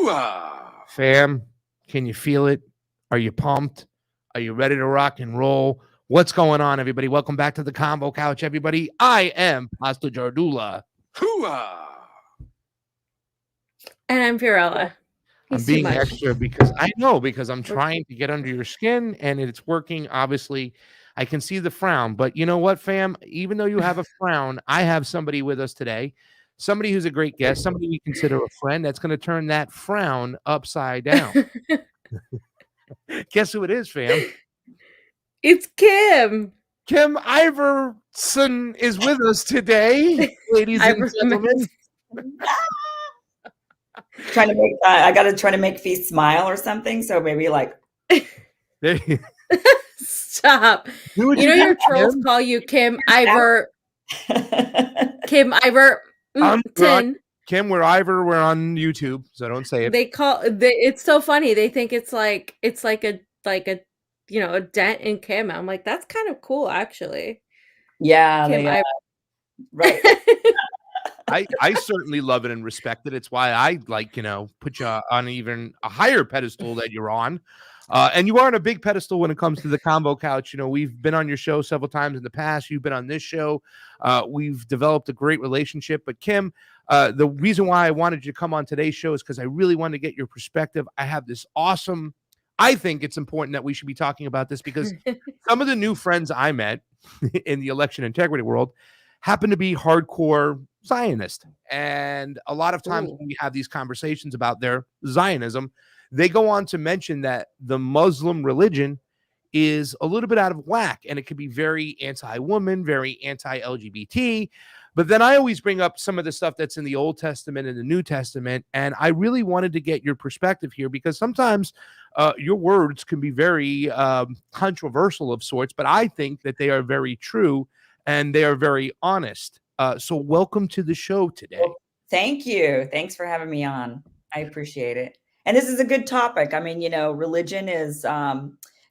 Hoo-ah! Fam, can you feel it? Are you pumped? Are you ready to rock and roll? What's going on, everybody? Welcome back to the Combo Couch, everybody. I am Pasta Jardula. Hoo-ah! And I'm Fiorella. I'm being extra because I'm trying to get under your skin and it's working. Obviously, I can see the frown, but you know what, fam? Even though you have a frown, I have somebody with us today, somebody who's a great guest, somebody we consider a friend that's going to turn that frown upside down. Guess who it is, fam? It's Kim. Kim Iversen is with us today, ladies and gentlemen. Trying to make I gotta try to make Fee smile or something, so maybe like stop. You know your trolls call you Kim Ivor. Kim Ivor. Kim, we're Ivor, we're on YouTube, so don't say it. It's so funny. They think it's like a a dent in Kim. I'm like, that's kind of cool, actually. Yeah, Kim, right. I certainly love it and respect it. It's why I put you on even a higher pedestal that you're on. And you are on a big pedestal when it comes to the Combo Couch. You know, we've been on your show several times in the past. You've been on this show. We've developed a great relationship. But Kim, the reason why I wanted you to come on today's show is because I really wanted to get your perspective. I have this awesome, I think it's important that we should be talking about this because some of the new friends I met in the election integrity world happen to be hardcore Zionist. And a lot of times when we have these conversations about their Zionism, they go on to mention that the Muslim religion is a little bit out of whack and it can be very anti-woman, very anti-LGBT. But then I always bring up some of the stuff that's in the Old Testament and the New Testament. And I really wanted to get your perspective here because sometimes your words can be very controversial of sorts, but I think that they are very true and they are very honest. So welcome to the show today. Well, thank you. Thanks for having me on. I appreciate it. And this is a good topic. I mean, religion is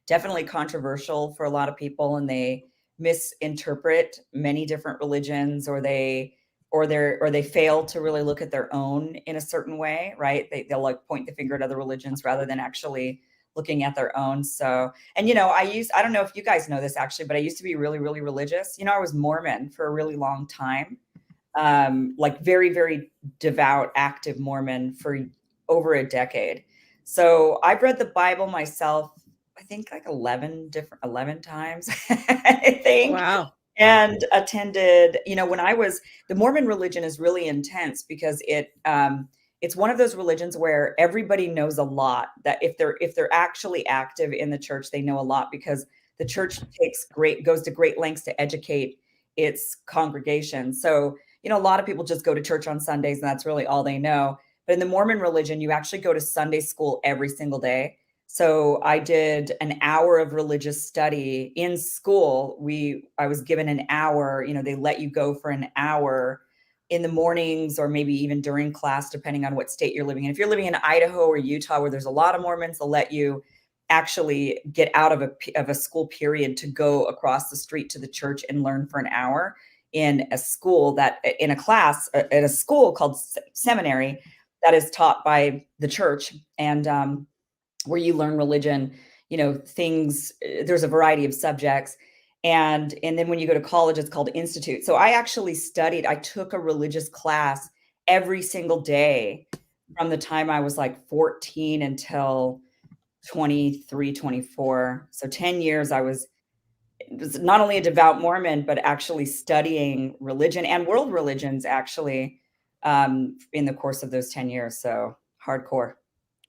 definitely controversial for a lot of people and they misinterpret many different religions or they fail to really look at their own in a certain way, right? They'll like point the finger at other religions rather than actually looking at their own. So, and I don't know if you guys know this actually, but I used to be really, really religious. I was Mormon for a really long time. Like very, very devout, active Mormon for over a decade. So I've read the Bible myself, I think like 11 times, I think. Wow. And attended, the Mormon religion is really intense because it's one of those religions where everybody knows a lot, that if they're actually active in the church, they know a lot because the church goes to great lengths to educate its congregation. So, a lot of people just go to church on Sundays and that's really all they know. But in the Mormon religion, you actually go to Sunday school every single day. So I did an hour of religious study in school. I was given an hour, they let you go for an hour in the mornings or maybe even during class, depending on what state you're living in. If you're living in Idaho or Utah, where there's a lot of Mormons, they'll let you actually get out of a school period to go across the street to the church and learn for an hour in a school in a class at a school called seminary that is taught by the church and where you learn religion, things, there's a variety of subjects. And then when you go to college, it's called institute. So I actually I took a religious class every single day from the time I was like 14 until 23, 24. So 10 years I was not only a devout Mormon, but actually studying religion and world religions actually in the course of those 10 years. So hardcore.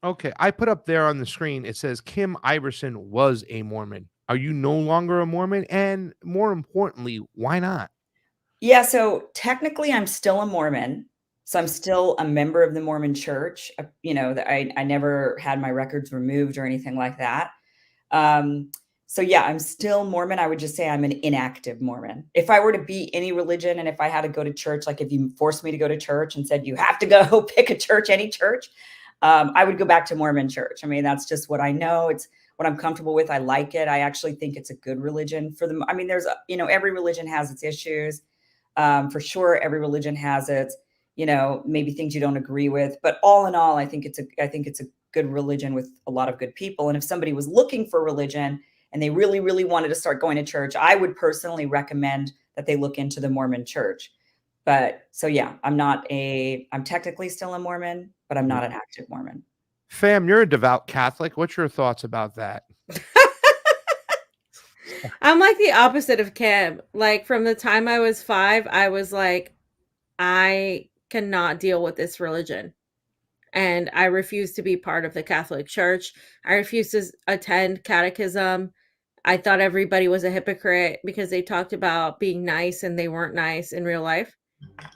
Okay. I put up there on the screen, it says Kim Iversen was a Mormon. Are you no longer a Mormon? And more importantly, why not? Yeah. So technically I'm still a Mormon. So I'm still a member of the Mormon church. I never had my records removed or anything like that. So yeah, I'm still Mormon. I would just say I'm an inactive Mormon. If I were to be any religion and if I had to go to church, like if you forced me to go to church and said, you have to go pick a church, any church, I would go back to Mormon church. I mean, that's just what I know. It's what I'm comfortable with. I like it. I actually think it's a good religion for them. I mean, there's, every religion has its issues. For sure. Every religion has its, maybe things you don't agree with. But all in all, I think it's a good religion with a lot of good people. And if somebody was looking for religion and they really, really wanted to start going to church, I would personally recommend that they look into the Mormon church. But so, yeah, I'm technically still a Mormon, but I'm not an active Mormon. Fam, you're a devout Catholic. What's your thoughts about that? I'm like the opposite of Kim. Like from the time I was 5, I was like, I cannot deal with this religion. And I refuse to be part of the Catholic Church. I refuse to attend catechism. I thought everybody was a hypocrite because they talked about being nice and they weren't nice in real life.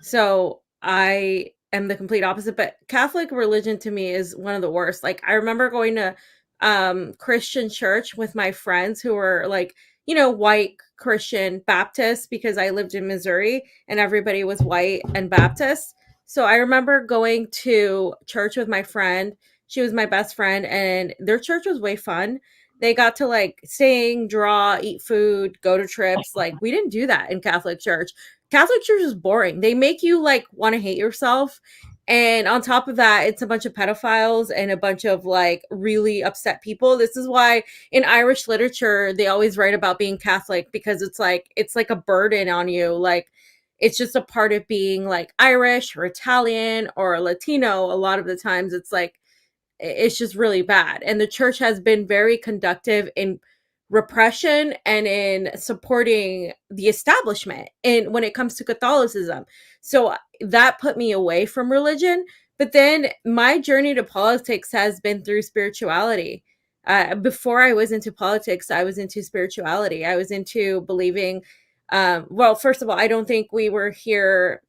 So I am the complete opposite. But Catholic religion to me is one of the worst. Like I remember going to Christian church with my friends who were like, white Christian Baptists, because I lived in Missouri and everybody was white and Baptist. So I remember going to church with my friend. She was my best friend, and their church was way fun. They got to like sing, draw, eat food, go to trips. Like we didn't do that in Catholic church. Catholic church is boring. They make you like want to hate yourself. And on top of that, it's a bunch of pedophiles and a bunch of like really upset people. This is why in Irish literature, they always write about being Catholic, because it's like a burden on you. Like it's just a part of being like Irish or Italian or Latino. A lot of the times it's like, it's just really bad. And the church has been very conductive in repression and in supporting the establishment and when it comes to Catholicism. So that put me away from religion. But then my journey to politics has been through spirituality. Before I was into politics, I was into spirituality. I was into believing, well, first of all, I don't think we were here.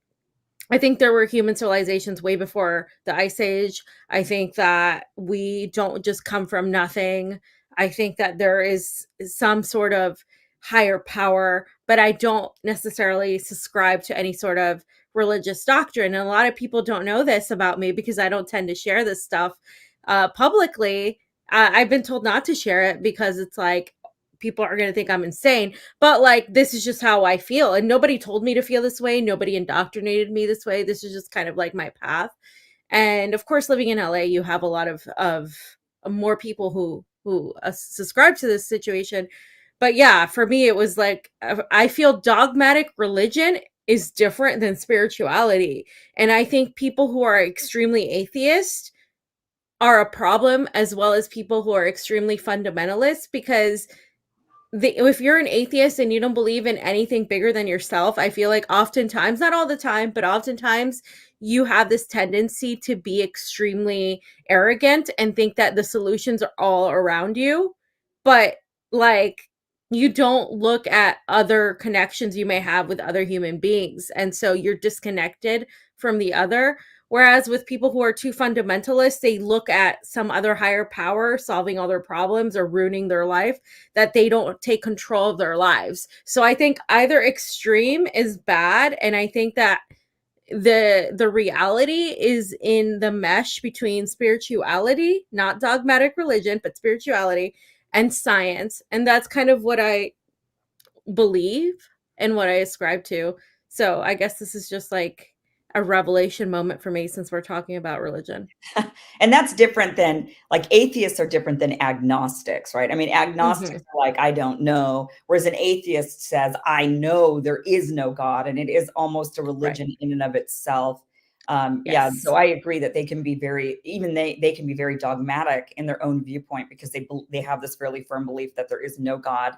I think there were human civilizations way before the Ice Age. I think that we don't just come from nothing. I think that there is some sort of higher power, but I don't necessarily subscribe to any sort of religious doctrine. And a lot of people don't know this about me because I don't tend to share this stuff publicly. I've been told not to share it because it's like, people are going to think I'm insane, but like, this is just how I feel. And nobody told me to feel this way. Nobody indoctrinated me this way. This is just kind of like my path. And of course, living in LA, you have a lot of more people who subscribe to this situation. But yeah, for me, it was like, I feel dogmatic religion is different than spirituality. And I think people who are extremely atheist are a problem, as well as people who are extremely fundamentalist, because if you're an atheist and you don't believe in anything bigger than yourself, I feel like oftentimes, not all the time, but oftentimes you have this tendency to be extremely arrogant and think that the solutions are all around you. But like, you don't look at other connections you may have with other human beings. And so you're disconnected from the other. Whereas with people who are too fundamentalist, they look at some other higher power solving all their problems or ruining their life, that they don't take control of their lives. So I think either extreme is bad. And I think that the reality is in the mesh between spirituality, not dogmatic religion, but spirituality and science. And that's kind of what I believe and what I ascribe to. So I guess this is just like a revelation moment for me, since we're talking about religion. And that's different than, like, atheists are different than agnostics, right? I mean, agnostics are like, I don't know, whereas an atheist says, I know there is no God, and it is almost a religion in and of itself. Yeah, so I agree that they can be they can be very dogmatic in their own viewpoint, because they have this fairly firm belief that there is no God.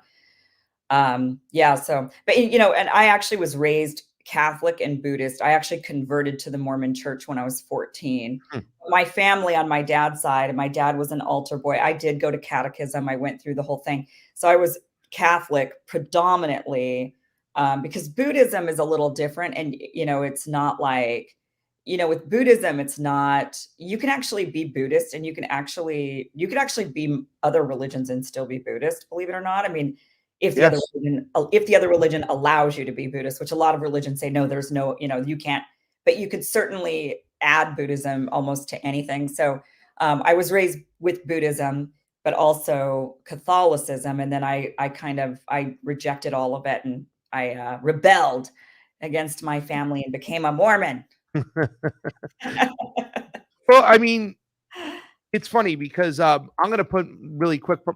Yeah, so, but and I actually was raised Catholic and Buddhist. I actually converted to the Mormon church when I was 14. My family on my dad's side, and my dad was an altar boy. I did go to catechism. I went through the whole thing. So I was Catholic predominantly, because Buddhism is a little different. And, it's not like, with Buddhism, it's not, you can actually be Buddhist, and you can actually be other religions and still be Buddhist, believe it or not. I mean, if the other religion allows you to be Buddhist, which a lot of religions say, no, there's no, you can't, but you could certainly add Buddhism almost to anything. So I was raised with Buddhism, but also Catholicism. And then I rejected all of it, and I rebelled against my family and became a Mormon. Well, I mean, it's funny because I'm going to put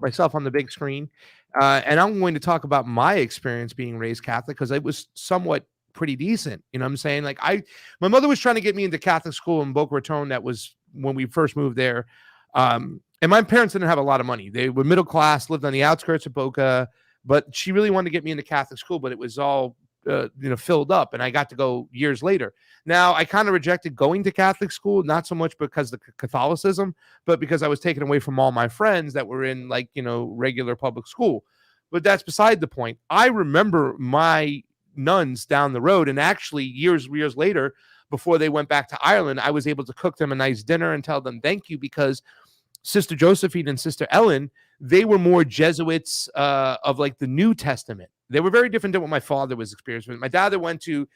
myself on the big screen, and I'm going to talk about my experience being raised Catholic because it was somewhat pretty decent. You know what I'm saying? Like my mother was trying to get me into Catholic school in Boca Raton. That was when we first moved there. And my parents didn't have a lot of money. They were middle class, lived on the outskirts of Boca, but she really wanted to get me into Catholic school, but it was all, filled up, and I got to go years later. Now, I kind of rejected going to Catholic school, not so much because of the Catholicism, but because I was taken away from all my friends that were in regular public school. But that's beside the point. I remember my nuns down the road, and actually years later, before they went back to Ireland, I was able to cook them a nice dinner and tell them thank you, because Sister Josephine and Sister Ellen, they were more Jesuits of like the New Testament. They were very different than what my father was experiencing. My dad went to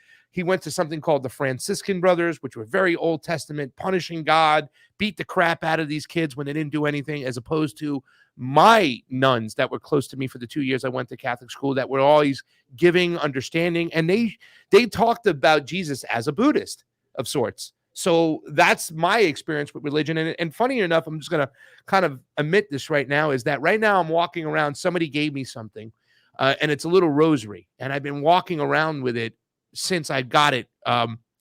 something called the Franciscan Brothers, which were very Old Testament, punishing God, beat the crap out of these kids when they didn't do anything, as opposed to my nuns that were close to me for the 2 years I went to Catholic school, that were always giving, understanding, and they talked about Jesus as a Buddhist of sorts. So that's my experience with religion. And funny enough, I'm just going to kind of admit this right now, is that right now I'm walking around, somebody gave me something, and it's a little rosary, and I've been walking around with it since I got it.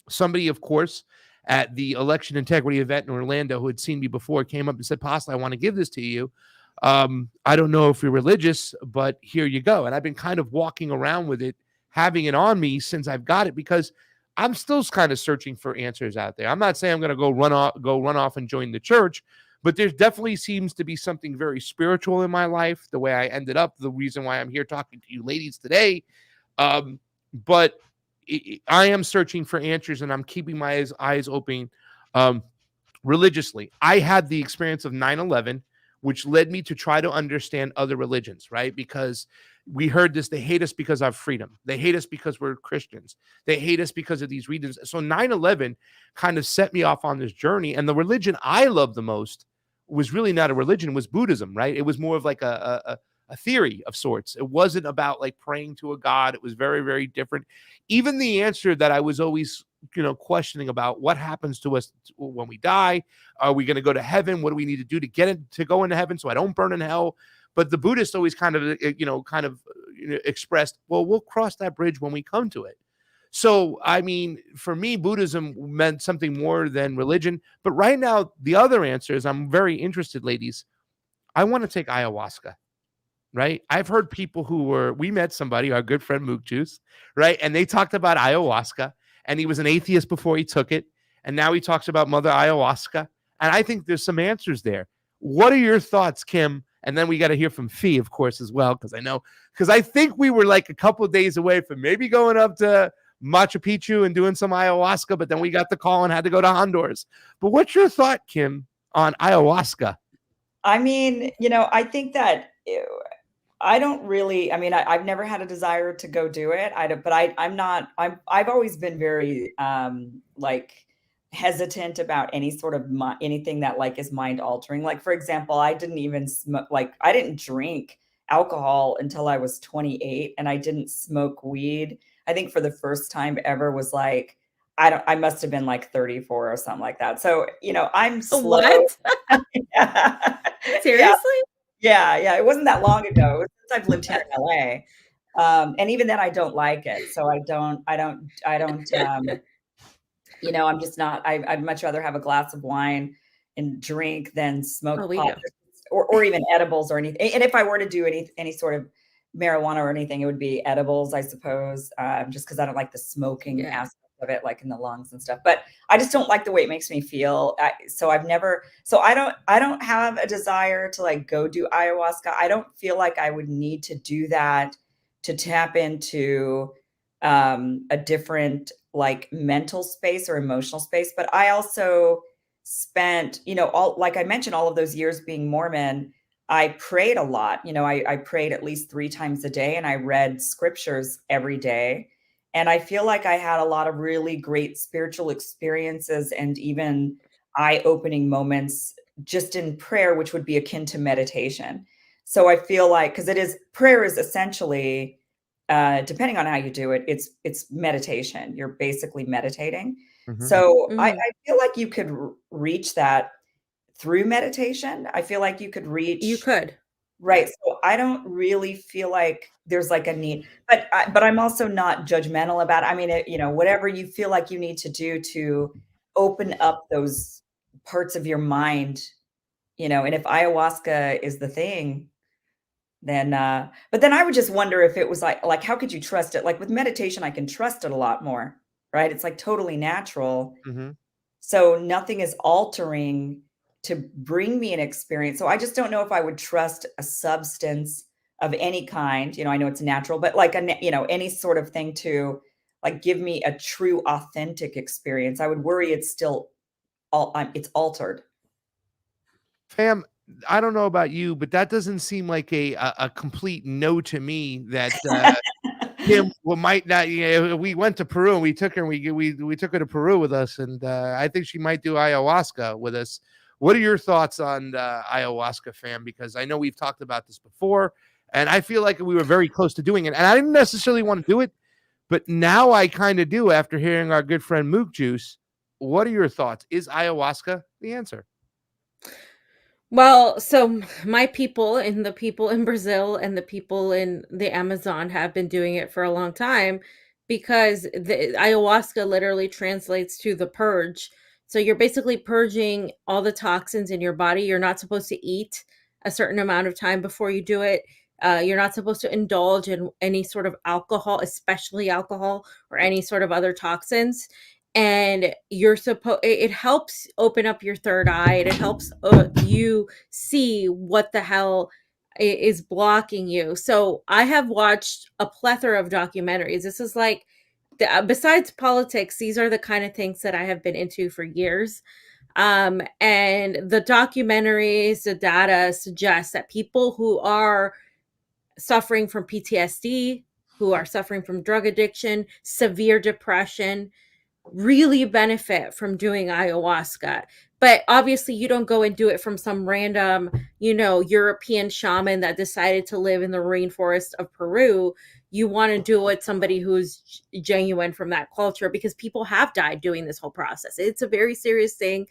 Somebody, of course, at the election integrity event in Orlando, who had seen me before, came up and said, "Pastor, I want to give this to you. I don't know if you're religious, but here you go." And I've been kind of walking around with it, having it on me since I've got it, because I'm still kind of searching for answers out there. I'm not saying I'm going to go run off and join the church, but there definitely seems to be something very spiritual in my life, the way I ended up, the reason why I'm here talking to you ladies today. But I am searching for answers, and I'm keeping my eyes open religiously. I had the experience of 9/11, which led me to try to understand other religions, right? Because we heard this, they hate us because of freedom. They hate us because we're Christians. They hate us because of these reasons. So 9/11 kind of set me off on this journey. And the religion I love the most was really not a religion, it was Buddhism, right? It was more of like a theory of sorts. It wasn't about like praying to a god. It was very, very different. Even the answer that I was always, questioning about, what happens to us when we die? Are we going to go to heaven? What do we need to do to get it, to go into heaven so I don't burn in hell? But the Buddhists always kind of expressed, well, we'll cross that bridge when we come to it. So, I mean, for me, Buddhism meant something more than religion. But right now, the other answer is, I'm very interested, ladies. I want to take ayahuasca, right? I've heard people we met somebody, our good friend Mook Juice, right? And they talked about ayahuasca, and he was an atheist before he took it. And now he talks about Mother Ayahuasca. And I think there's some answers there. What are your thoughts, Kim? And then we got to hear from Fee, of course, as well, because I think we were like a couple of days away from maybe going up to Machu Picchu and doing some ayahuasca, but then we got the call and had to go to Honduras. But what's your thought, Kim, on ayahuasca? I mean, I think that I don't really, I've never had a desire to go do it. I've always been very, hesitant about any sort of anything that like is mind altering. Like, for example, I didn't even smoke, I didn't drink alcohol until I was 28, and I didn't smoke weed. I think for the first time ever was like, I must have been like 34 or something like that. So, I'm slow. What? Yeah. Seriously? Yeah. It wasn't that long ago since I've lived here in LA. And even then I don't like it. So I don't, I'm just not, I'd much rather have a glass of wine and drink than smoke pot or even edibles or anything. And if I were to do any sort of marijuana or anything, it would be edibles, I suppose, just because I don't like the smoking aspect of it, like in the lungs and stuff. But I just don't like the way it makes me feel. So I don't have a desire to like go do ayahuasca. I don't feel like I would need to do that to tap into a different like mental space or emotional space. But I also spent, like I mentioned, all of those years being Mormon, I prayed a lot. I prayed at least 3 times a day, and I read scriptures every day. And I feel like I had a lot of really great spiritual experiences and even eye-opening moments just in prayer, which would be akin to meditation. So I feel like, because prayer is essentially depending on how you do it, it's meditation. You're basically meditating. Mhm. So I Mhm. feel like you could reach that through meditation. I feel like you could You reach could. right. So I don't really feel like there's like a need, but I'm also not judgmental about it. I mean, whatever you feel like you need to do to open up those parts of your mind, and if ayahuasca is the thing, then but then I would just wonder if it was like how could you trust it? Like with meditation, I can trust it a lot more, right? It's like totally natural. Mhm. So nothing is altering to bring me an experience. So I just don't know if I would trust a substance of any kind. I know it's natural, but like any sort of thing to like give me a true authentic experience. I would worry it's still it's altered. Fam, I don't know about you, but that doesn't seem like a complete no to me that, Kim might not. We went to Peru and we took her and we took her to Peru with us, and I think she might do ayahuasca with us. What are your thoughts on ayahuasca, fam? Because I know we've talked about this before, and I feel like we were very close to doing it, and I didn't necessarily want to do it, but now I kind of do after hearing our good friend Mook Juice. What are your thoughts? Is ayahuasca the answer? Well, so my people and the people in Brazil and the people in the Amazon have been doing it for a long time because the ayahuasca literally translates to the purge. So you're basically purging all the toxins in your body. You're not supposed to eat a certain amount of time before you do it. You're not supposed to indulge in any sort of alcohol, especially alcohol or any sort of other toxins. And it helps open up your third eye, and it helps you see what the hell is blocking you. So I have watched a plethora of documentaries. This is like besides politics, these are the kind of things that I have been into for years. And the documentaries, the data suggests that people who are suffering from PTSD, who are suffering from drug addiction, severe depression, really benefit from doing ayahuasca. But obviously, you don't go and do it from some random, European shaman that decided to live in the rainforest of Peru. You want to do it somebody who's genuine from that culture, because people have died doing this whole process. It's a very serious thing.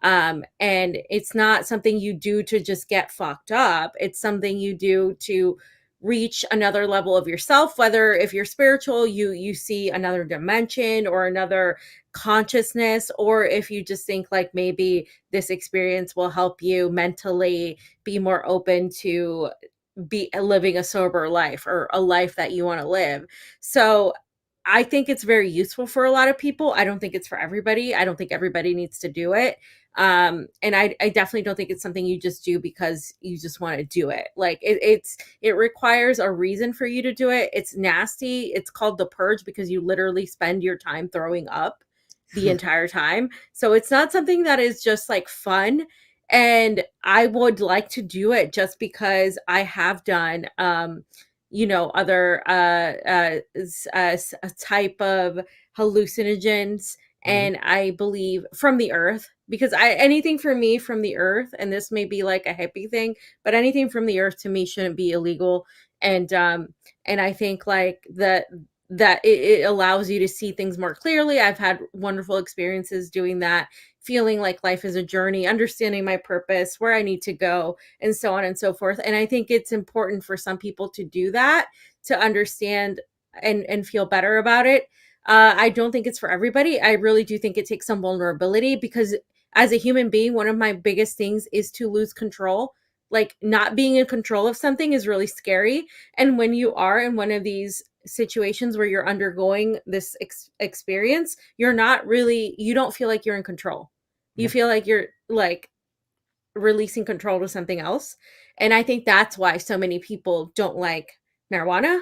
And it's not something you do to just get fucked up. It's something you do to reach another level of yourself, whether if you're spiritual, you see another dimension or another consciousness, or if you just think like maybe this experience will help you mentally be more open to be living a sober life or a life that you want to live. So I think it's very useful for a lot of people. I don't think it's for everybody. I don't think everybody needs to do it. And I definitely don't think it's something you just do because you just want to do it. Like it requires a reason for you to do it. It's nasty. It's called the purge because you literally spend your time throwing up the entire time. So it's not something that is just like fun. And I would like to do it just because I have done other a type of hallucinogens, Mhm. and I believe from the earth, because anything for me from the earth, and this may be like a hippie thing, but anything from the earth to me shouldn't be illegal. And I think like that it allows you to see things more clearly. I've had wonderful experiences doing that, feeling like life is a journey, understanding my purpose, where I need to go, and so on and so forth. And I think it's important for some people to do that, to understand and feel better about it. I don't think it's for everybody. I really do think it takes some vulnerability, because as a human being, one of my biggest things is to lose control. Like not being in control of something is really scary. And when you are in one of these situations where you're undergoing this experience, you don't feel like you're in control. You Yep. feel like you're like releasing control to something else. And I think that's why so many people don't like marijuana,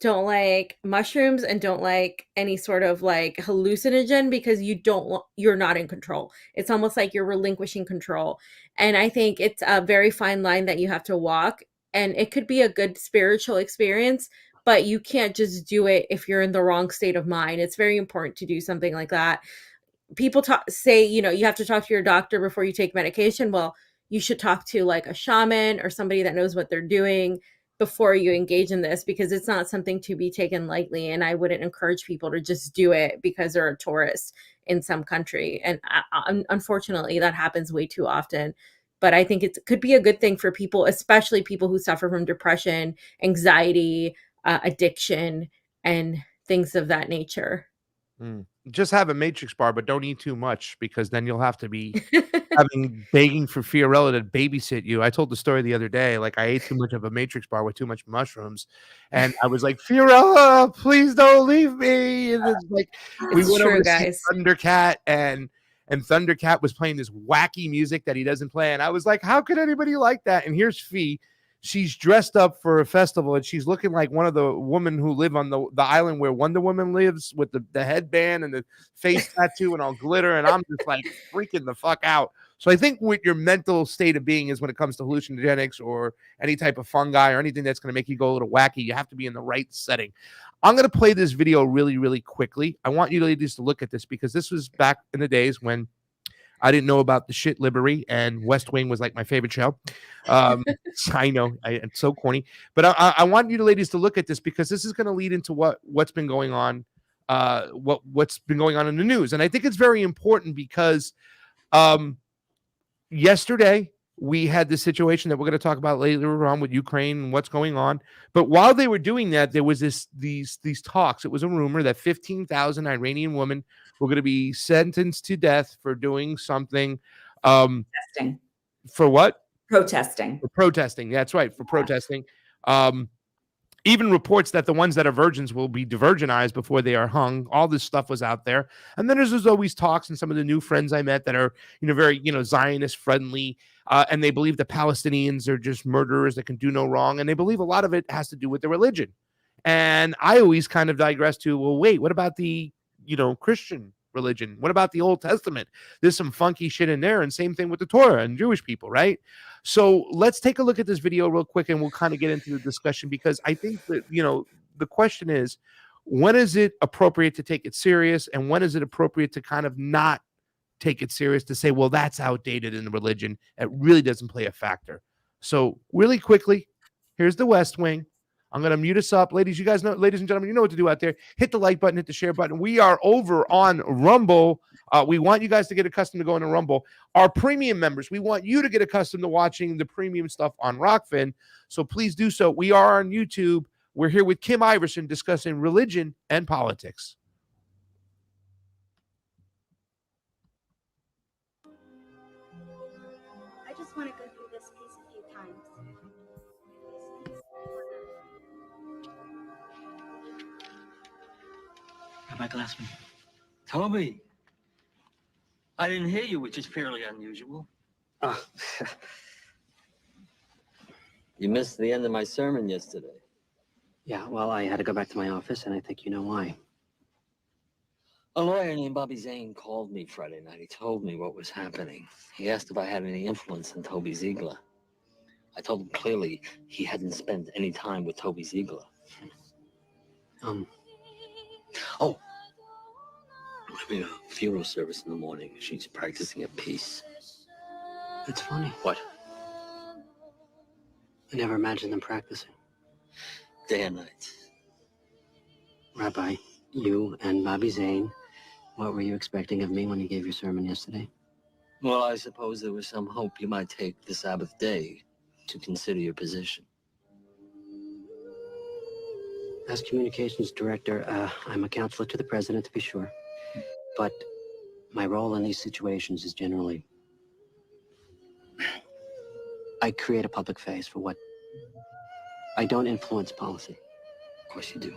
don't like mushrooms, and don't like any sort of like hallucinogen, because you're not in control. It's almost like you're relinquishing control. And I think it's a very fine line that you have to walk. And it could be a good spiritual experience, but you can't just do it if you're in the wrong state of mind. It's very important to do something like that. People say, you have to talk to your doctor before you take medication. Well, you should talk to like a shaman or somebody that knows what they're doing before you engage in this, because it's not something to be taken lightly. And I wouldn't encourage people to just do it because they're a tourist in some country. And unfortunately, that happens way too often. But I think it could be a good thing for people, especially people who suffer from depression, anxiety, addiction, and things of that nature. Just have a matrix bar, but don't eat too much, because then you'll have to be begging for Fiorella to babysit you. I told the story the other day, like I ate too much of a matrix bar with too much mushrooms, and I was like, Fiorella, please don't leave me. And it's like we went over to see Thundercat, and Thundercat was playing this wacky music that he doesn't play, and I was like, how could anybody like that? And here's Fee. She's dressed up for a festival, and she's looking like one of the women who live on the island where Wonder Woman lives, with the headband and the face tattoo and all glitter. And I'm just like freaking the fuck out. So I think what your mental state of being is when it comes to hallucinogenics or any type of fungi or anything that's going to make you go a little wacky, you have to be in the right setting. I'm going to play this video really, really quickly. I want you ladies to look at this, because this was back in the days when I didn't know about the shit Liberty, and West Wing was like my favorite show. I know it's so corny, but I want you ladies to look at this, because this is going to lead into what's been going on, what's been going on in the news. And I think it's very important because yesterday we had this situation that we're going to talk about later on with Ukraine and what's going on. But while they were doing that, there was these talks. It was a rumor that 15,000 Iranian women were going to be sentenced to death for doing something. Protesting. For what? Protesting. For protesting. That's right. For protesting. Even reports that the ones that are virgins will be de-virginized before they are hung. All this stuff was out there. And then there's always talks, and some of the new friends I met that are, very, Zionist friendly. And they believe the Palestinians are just murderers that can do no wrong. And they believe a lot of it has to do with their religion. And I always kind of digress to, well, wait, what about the, Christian religion? What about the Old Testament? There's some funky shit in there, and same thing with the Torah and Jewish people, right? So let's take a look at this video real quick, and we'll kind of get into the discussion, because I think that, the question is, when is it appropriate to take it serious, and when is it appropriate to kind of not take it serious, to say, well, that's outdated in the religion. It really doesn't play a factor. So really quickly, here's the West Wing. I'm going to mute us up. Ladies and gentlemen, you know what to do out there. Hit the like button, hit the share button. We are over on Rumble. We want you guys to get accustomed to going to Rumble. Our premium members, we want you to get accustomed to watching the premium stuff on Rockfin. So please do so. We are on YouTube. We're here with Kim Iversen discussing religion and politics. I just want to go through this piece a few times. Rabbi Glassman. Toby, I didn't hear you, which is fairly unusual. You missed the end of my sermon yesterday. Yeah, well, I had to go back to my office, and I think you know why. A lawyer named Bobby Zane called me Friday night. He told me what was happening. He asked if I had any influence on Toby Ziegler. I told him clearly he hadn't spent any time with Toby Ziegler. Oh, I'm having a funeral service in the morning. She's practicing a piece. It's funny. What? I never imagined them practicing. Day and night. Rabbi, you and Bobby Zane, what were you expecting of me when you gave your sermon yesterday? Well, I suppose there was some hope you might take the Sabbath day to consider your position. As communications director, I'm a counselor to the president, to be sure. But my role in these situations is generally, I create a public face for what I don't influence policy. Of course you do.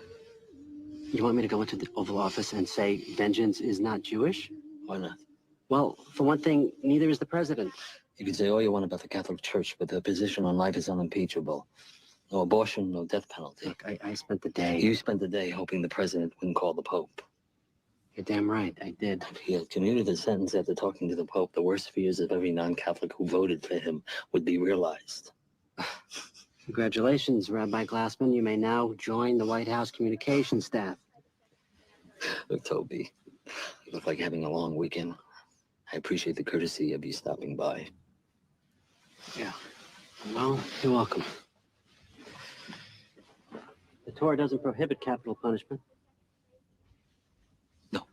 You want me to go into the Oval Office and say vengeance is not Jewish? Why not? Well, for one thing, neither is the president. You can say all you want about the Catholic Church, but their position on life is unimpeachable. No abortion, no death penalty. Look, I spent the day. You spent the day hoping the president wouldn't call the Pope. You're damn right, I did. If he had commuted the sentence after talking to the Pope, the worst fears of every non-Catholic who voted for him would be realized. Congratulations, Rabbi Glassman. You may now join the White House communications staff. Look, Toby, you look like having a long weekend. I appreciate the courtesy of you stopping by. Yeah. Well, you're welcome. Torah doesn't prohibit capital punishment. No.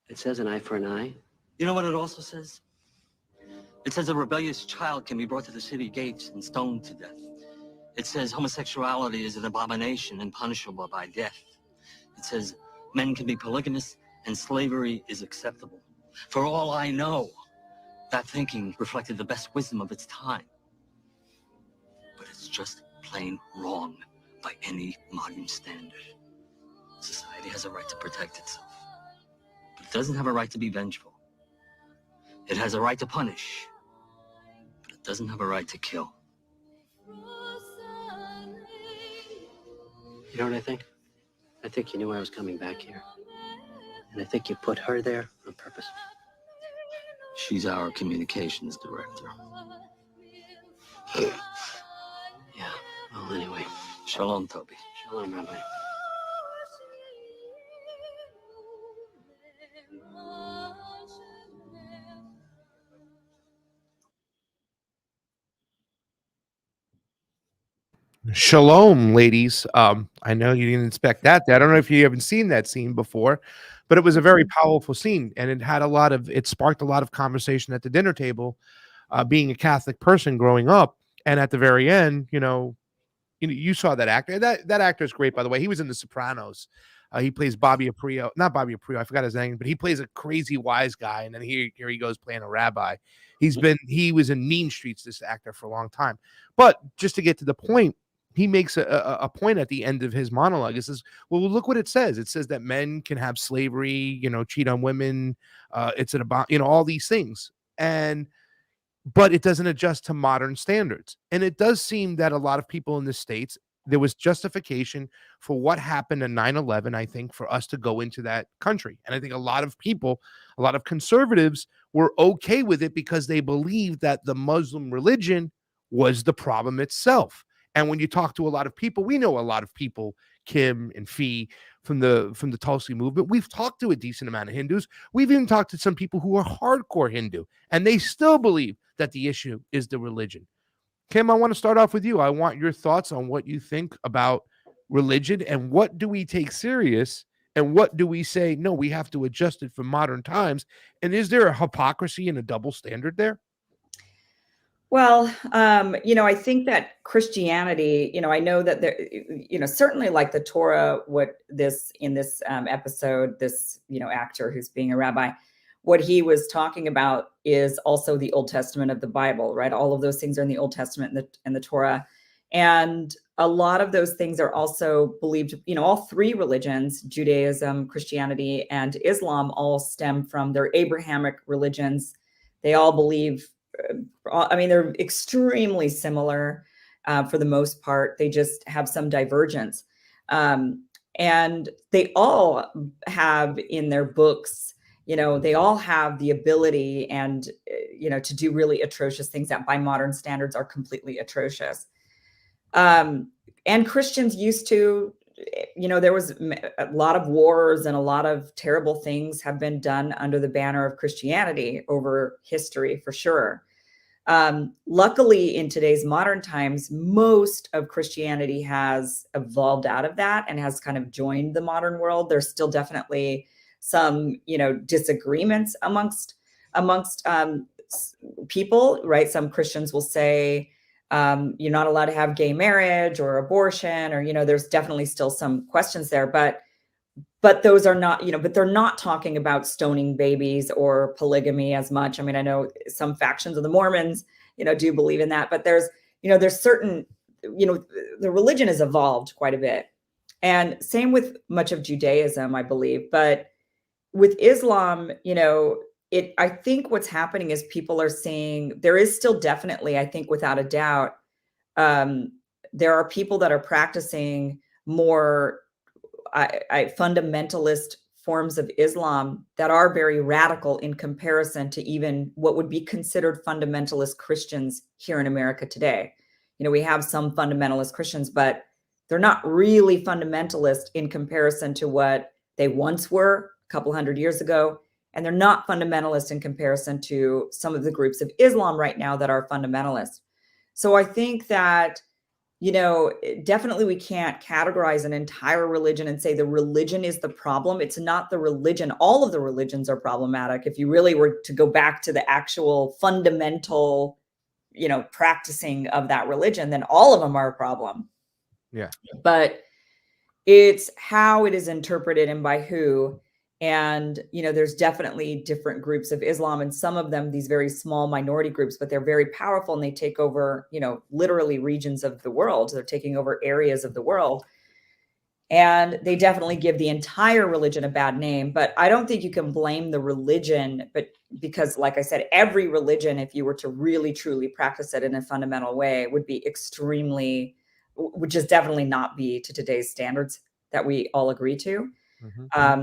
It says an eye for an eye. You know what it also says? It says a rebellious child can be brought to the city gates and stoned to death. It says homosexuality is an abomination and punishable by death. It says men can be polygamous and slavery is acceptable. For all I know, that thinking reflected the best wisdom of its time. But it's just plain wrong by any modern standard. Society has a right to protect itself, but it doesn't have a right to be vengeful. It has a right to punish, but it doesn't have a right to kill. You know what I think? I think you knew I was coming back here. And I think you put her there on purpose. She's our communications director. Yeah, well, anyway. Shalom, Toby. Shalom, Rabbi. Shalom, ladies. I know you didn't expect that. I don't know if you haven't seen that scene before, but it was a very powerful scene, and it sparked a lot of conversation at the dinner table. Being a Catholic person growing up, and at the very end, you saw that actor. That actor is great, by the way. He was in The Sopranos. He plays Bobby Aprio, not Bobby Aprio. I forgot his name, but he plays a crazy wise guy, and then here he goes playing a rabbi. He was in Mean Streets, this actor, for a long time. But just to get to the point, he makes a point at the end of his monologue. It says, well, look what it says. It says that men can have slavery, cheat on women. It's about, all these things. But it doesn't adjust to modern standards. And it does seem that a lot of people in the States, there was justification for what happened in 9/11, I think, for us to go into that country. And I think a lot of people, a lot of conservatives were okay with it because they believed that the Muslim religion was the problem itself. And when you talk to a lot of people, we know a lot of people, Kim and Fee, from the Tulsi movement. We've talked to a decent amount of Hindus. We've even talked to some people who are hardcore Hindu, and they still believe that the issue is the religion. Kim, I want to start off with you. I want your thoughts on what you think about religion, and what do we take serious, and what do we say, no, we have to adjust it for modern times? And is there a hypocrisy and a double standard there? Well, I think that Christianity, I know that there, certainly like the Torah, in this episode, this, actor who's being a rabbi, what he was talking about is also the Old Testament of the Bible, right? All of those things are in the Old Testament and the Torah. And a lot of those things are also believed, all three religions, Judaism, Christianity, and Islam, all stem from their Abrahamic religions. They all believe, they're extremely similar for the most part. They just have some divergence. And they all have in their books, they all have the ability and, to do really atrocious things that by modern standards are completely atrocious. And Christians used to, there was a lot of wars and a lot of terrible things have been done under the banner of Christianity over history, for sure. Luckily, in today's modern times, most of Christianity has evolved out of that and has kind of joined the modern world. There's still definitely some, disagreements amongst people, right? Some Christians will say, you're not allowed to have gay marriage or abortion, or, there's definitely still some questions there, but those are not, but they're not talking about stoning babies or polygamy as much. I mean, I know some factions of the Mormons, do believe in that, but there's certain, the religion has evolved quite a bit, and same with much of Judaism, I believe. But with Islam, I think what's happening is people are seeing there is still definitely, I think, without a doubt, there are people that are practicing more fundamentalist forms of Islam that are very radical in comparison to even what would be considered fundamentalist Christians here in America today. We have some fundamentalist Christians, but they're not really fundamentalist in comparison to what they once were a couple hundred years ago. And they're not fundamentalist in comparison to some of the groups of Islam right now that are fundamentalist. So I think that you know, definitely we can't categorize an entire religion and say the religion is the problem. It's not the religion. All of the religions are problematic. If you really were to go back to the actual fundamental, you know, practicing of that religion, then all of them are a problem. Yeah. But it's how it is interpreted and by who. And, you know, there's definitely different groups of Islam, and some of them, these very small minority groups, but they're very powerful and they take over, you know, literally regions of the world. They're taking over areas of the world. And they definitely give the entire religion a bad name. But I don't think you can blame the religion, but because, like I said, every religion, if you were to really truly practice it in a fundamental way, would just definitely not be to today's standards that we all agree to.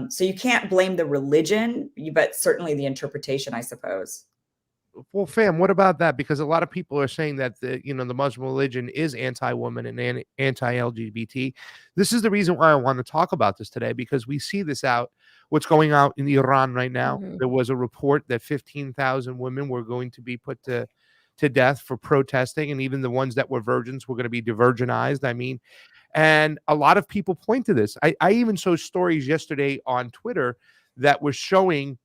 So you can't blame the religion, but certainly the interpretation, I suppose. Well, fam, what about that? Because a lot of people are saying that the Muslim religion is anti-woman and anti-LGBT. This is the reason why I want to talk about this today, because we see what's going out in Iran right now. There was a report that 15,000 women were going to be put to death for protesting, and even the ones that were virgins were going to be de-virginized. I mean, and a lot of people point to this. I even saw stories yesterday on Twitter that were showing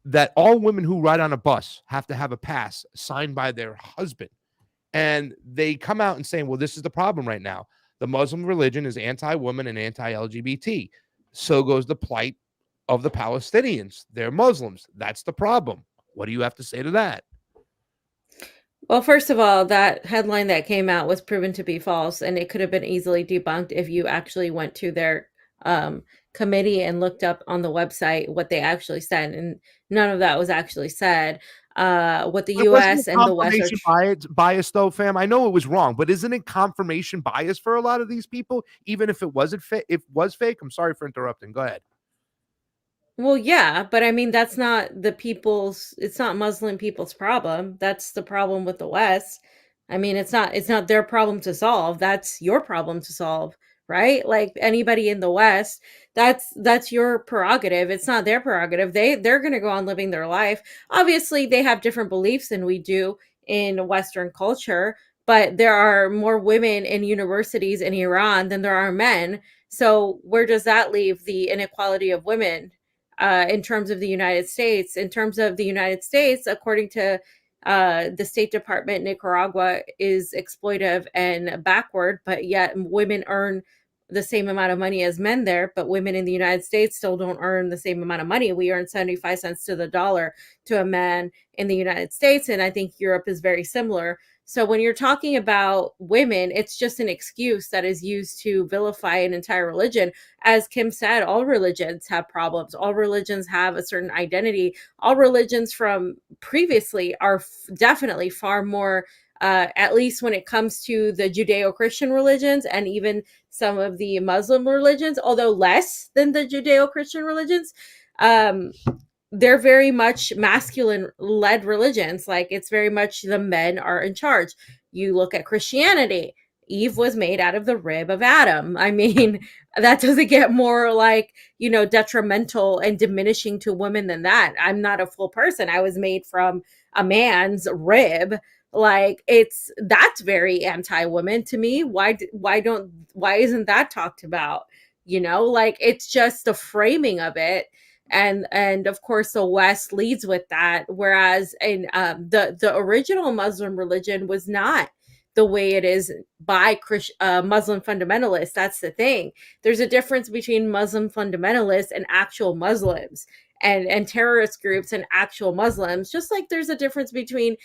that all women who ride on a bus have to have a pass signed by their husband. And they come out and say, well, this is the problem right now. The Muslim religion is anti-woman and anti-LGBT. So goes the plight of the Palestinians. They're Muslims. That's the problem. What do you have to say to that? Well, first of all, that headline that came out was proven to be false, and it could have been easily debunked if you actually went to their committee and looked up on the website what they actually said, and none of that was actually said. What the U.S. and the West are bias, though, fam. I know it was wrong, but isn't it confirmation bias for a lot of these people, even if it wasn't fake? If it was fake, I'm sorry for interrupting. Go ahead. Well, yeah, but I mean, it's not Muslim people's problem. That's the problem with the West. I mean, it's not their problem to solve. That's your problem to solve, right? Like anybody in the West, that's your prerogative. It's not their prerogative. They're going to go on living their life. Obviously, they have different beliefs than we do in Western culture, but there are more women in universities in Iran than there are men. So where does that leave the inequality of women? In terms of the United States. In terms of the United States, according to the State Department, Nicaragua is exploitive and backward, but yet women earn the same amount of money as men there, but women in the United States still don't earn the same amount of money. We earn 75 cents to the dollar to a man in the United States, and I think Europe is very similar. So when you're talking about women, it's just an excuse that is used to vilify an entire religion. As Kim said, all religions have problems. All religions have a certain identity. All religions from previously are definitely far more, at least when it comes to the Judeo-Christian religions and even some of the Muslim religions, although less than the Judeo-Christian religions. They're very much masculine-led religions. Like, it's very much the men are in charge. You look at Christianity. Eve was made out of the rib of Adam. I mean, that doesn't get more detrimental and diminishing to women than that. I'm not a full person. I was made from a man's rib. Like, that's very anti-woman to me. Why isn't that talked about? Like, it's just the framing of it. And of course the West leads with that, whereas in the original Muslim religion was not the way it is by Muslim fundamentalists. That's the thing. There's a difference between Muslim fundamentalists and actual Muslims, and terrorist groups and actual Muslims, just like there's a difference between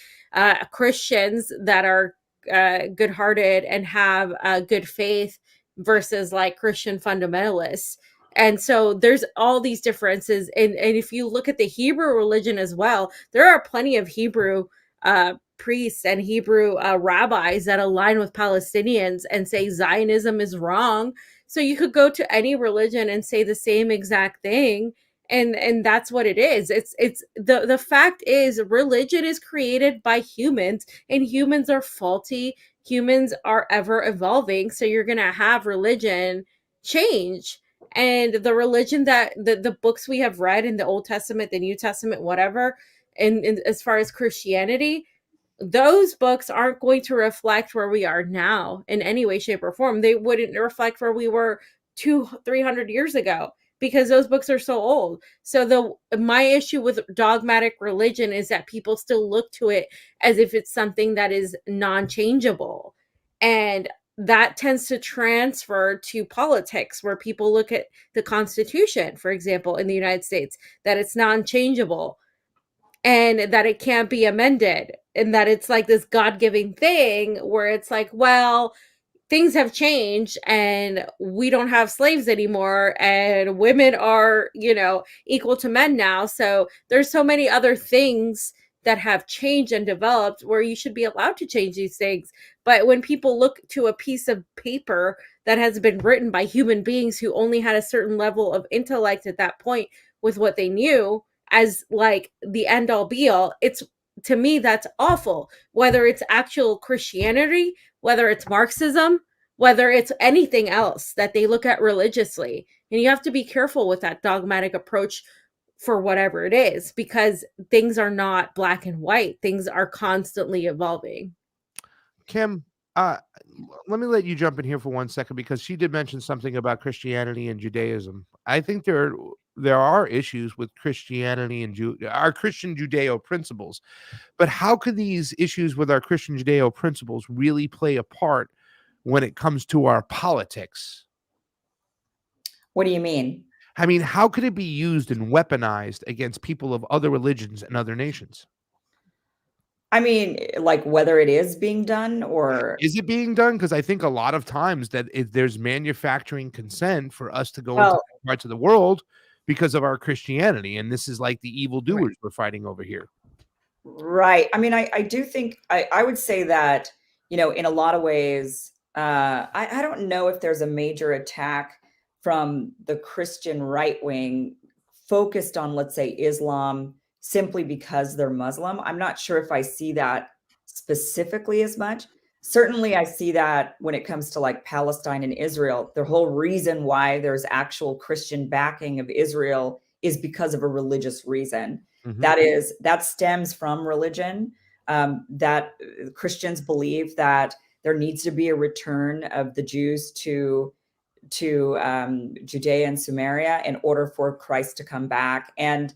Christians that are good-hearted and have good faith versus like Christian fundamentalists. And so there's all these differences. And if you look at the Hebrew religion as well, there are plenty of Hebrew priests and Hebrew rabbis that align with Palestinians and say Zionism is wrong. So you could go to any religion and say the same exact thing. And that's what it is. It's the fact is, religion is created by humans, and humans are faulty. Humans are ever evolving. So you're going to have religion change. And the religion that the books we have read in the Old Testament, the New Testament, whatever, and as far as Christianity, those books aren't going to reflect where we are now in any way, shape, or form. They wouldn't reflect where we were 300 years ago, because those books are so old. So my issue with dogmatic religion is that people still look to it as if it's something that is non-changeable. And that tends to transfer to politics, where people look at the Constitution, for example, in the United States, that it's non-changeable and that it can't be amended, and that it's like this God-given thing where it's like, well, things have changed and we don't have slaves anymore, and women are, equal to men now. So there's so many other things that have changed and developed where you should be allowed to change these things. But when people look to a piece of paper that has been written by human beings who only had a certain level of intellect at that point with what they knew as like the end all be all, it's, to me, that's awful. Whether it's actual Christianity, whether it's Marxism, whether it's anything else that they look at religiously. And you have to be careful with that dogmatic approach for whatever it is, because things are not black and white. Things are constantly evolving. Kim, let me let you jump in here for 1 second, because she did mention something about Christianity and Judaism. I think there are issues with Christianity and our Christian Judeo principles, but how could these issues with our Christian Judeo principles really play a part when it comes to our politics? What do you mean? I mean, how could it be used and weaponized against people of other religions and other nations? I mean, like whether it is being done or Is it being done? Because I think a lot of times that there's manufacturing consent for us to go into well, parts of the world because of our Christianity, and this is like the evildoers right. we're fighting over here. Right. I mean, I do think I would say that, in a lot of ways, I don't know if there's a major attack from the Christian right wing focused on, let's say, Islam simply because they're Muslim. I'm not sure if I see that specifically as much. Certainly, I see that when it comes to like Palestine and Israel, the whole reason why there's actual Christian backing of Israel is because of a religious reason. Mhm. That stems from religion. That Christians believe that there needs to be a return of the Jews to Judea and Samaria in order for Christ to come back, and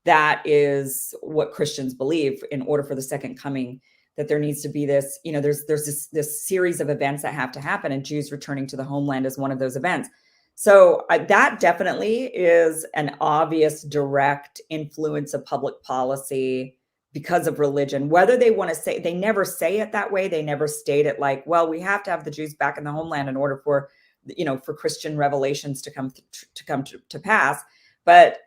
that is what Christians believe. In order for the second coming, that there needs to be this, there's this series of events that have to happen, and Jews returning to the homeland is one of those events. So that definitely is an obvious direct influence of public policy because of religion. Whether they want to say, they never say it that way. They never state it like, well, we have to have the Jews back in the homeland in order for, for Christian revelations to come to pass. But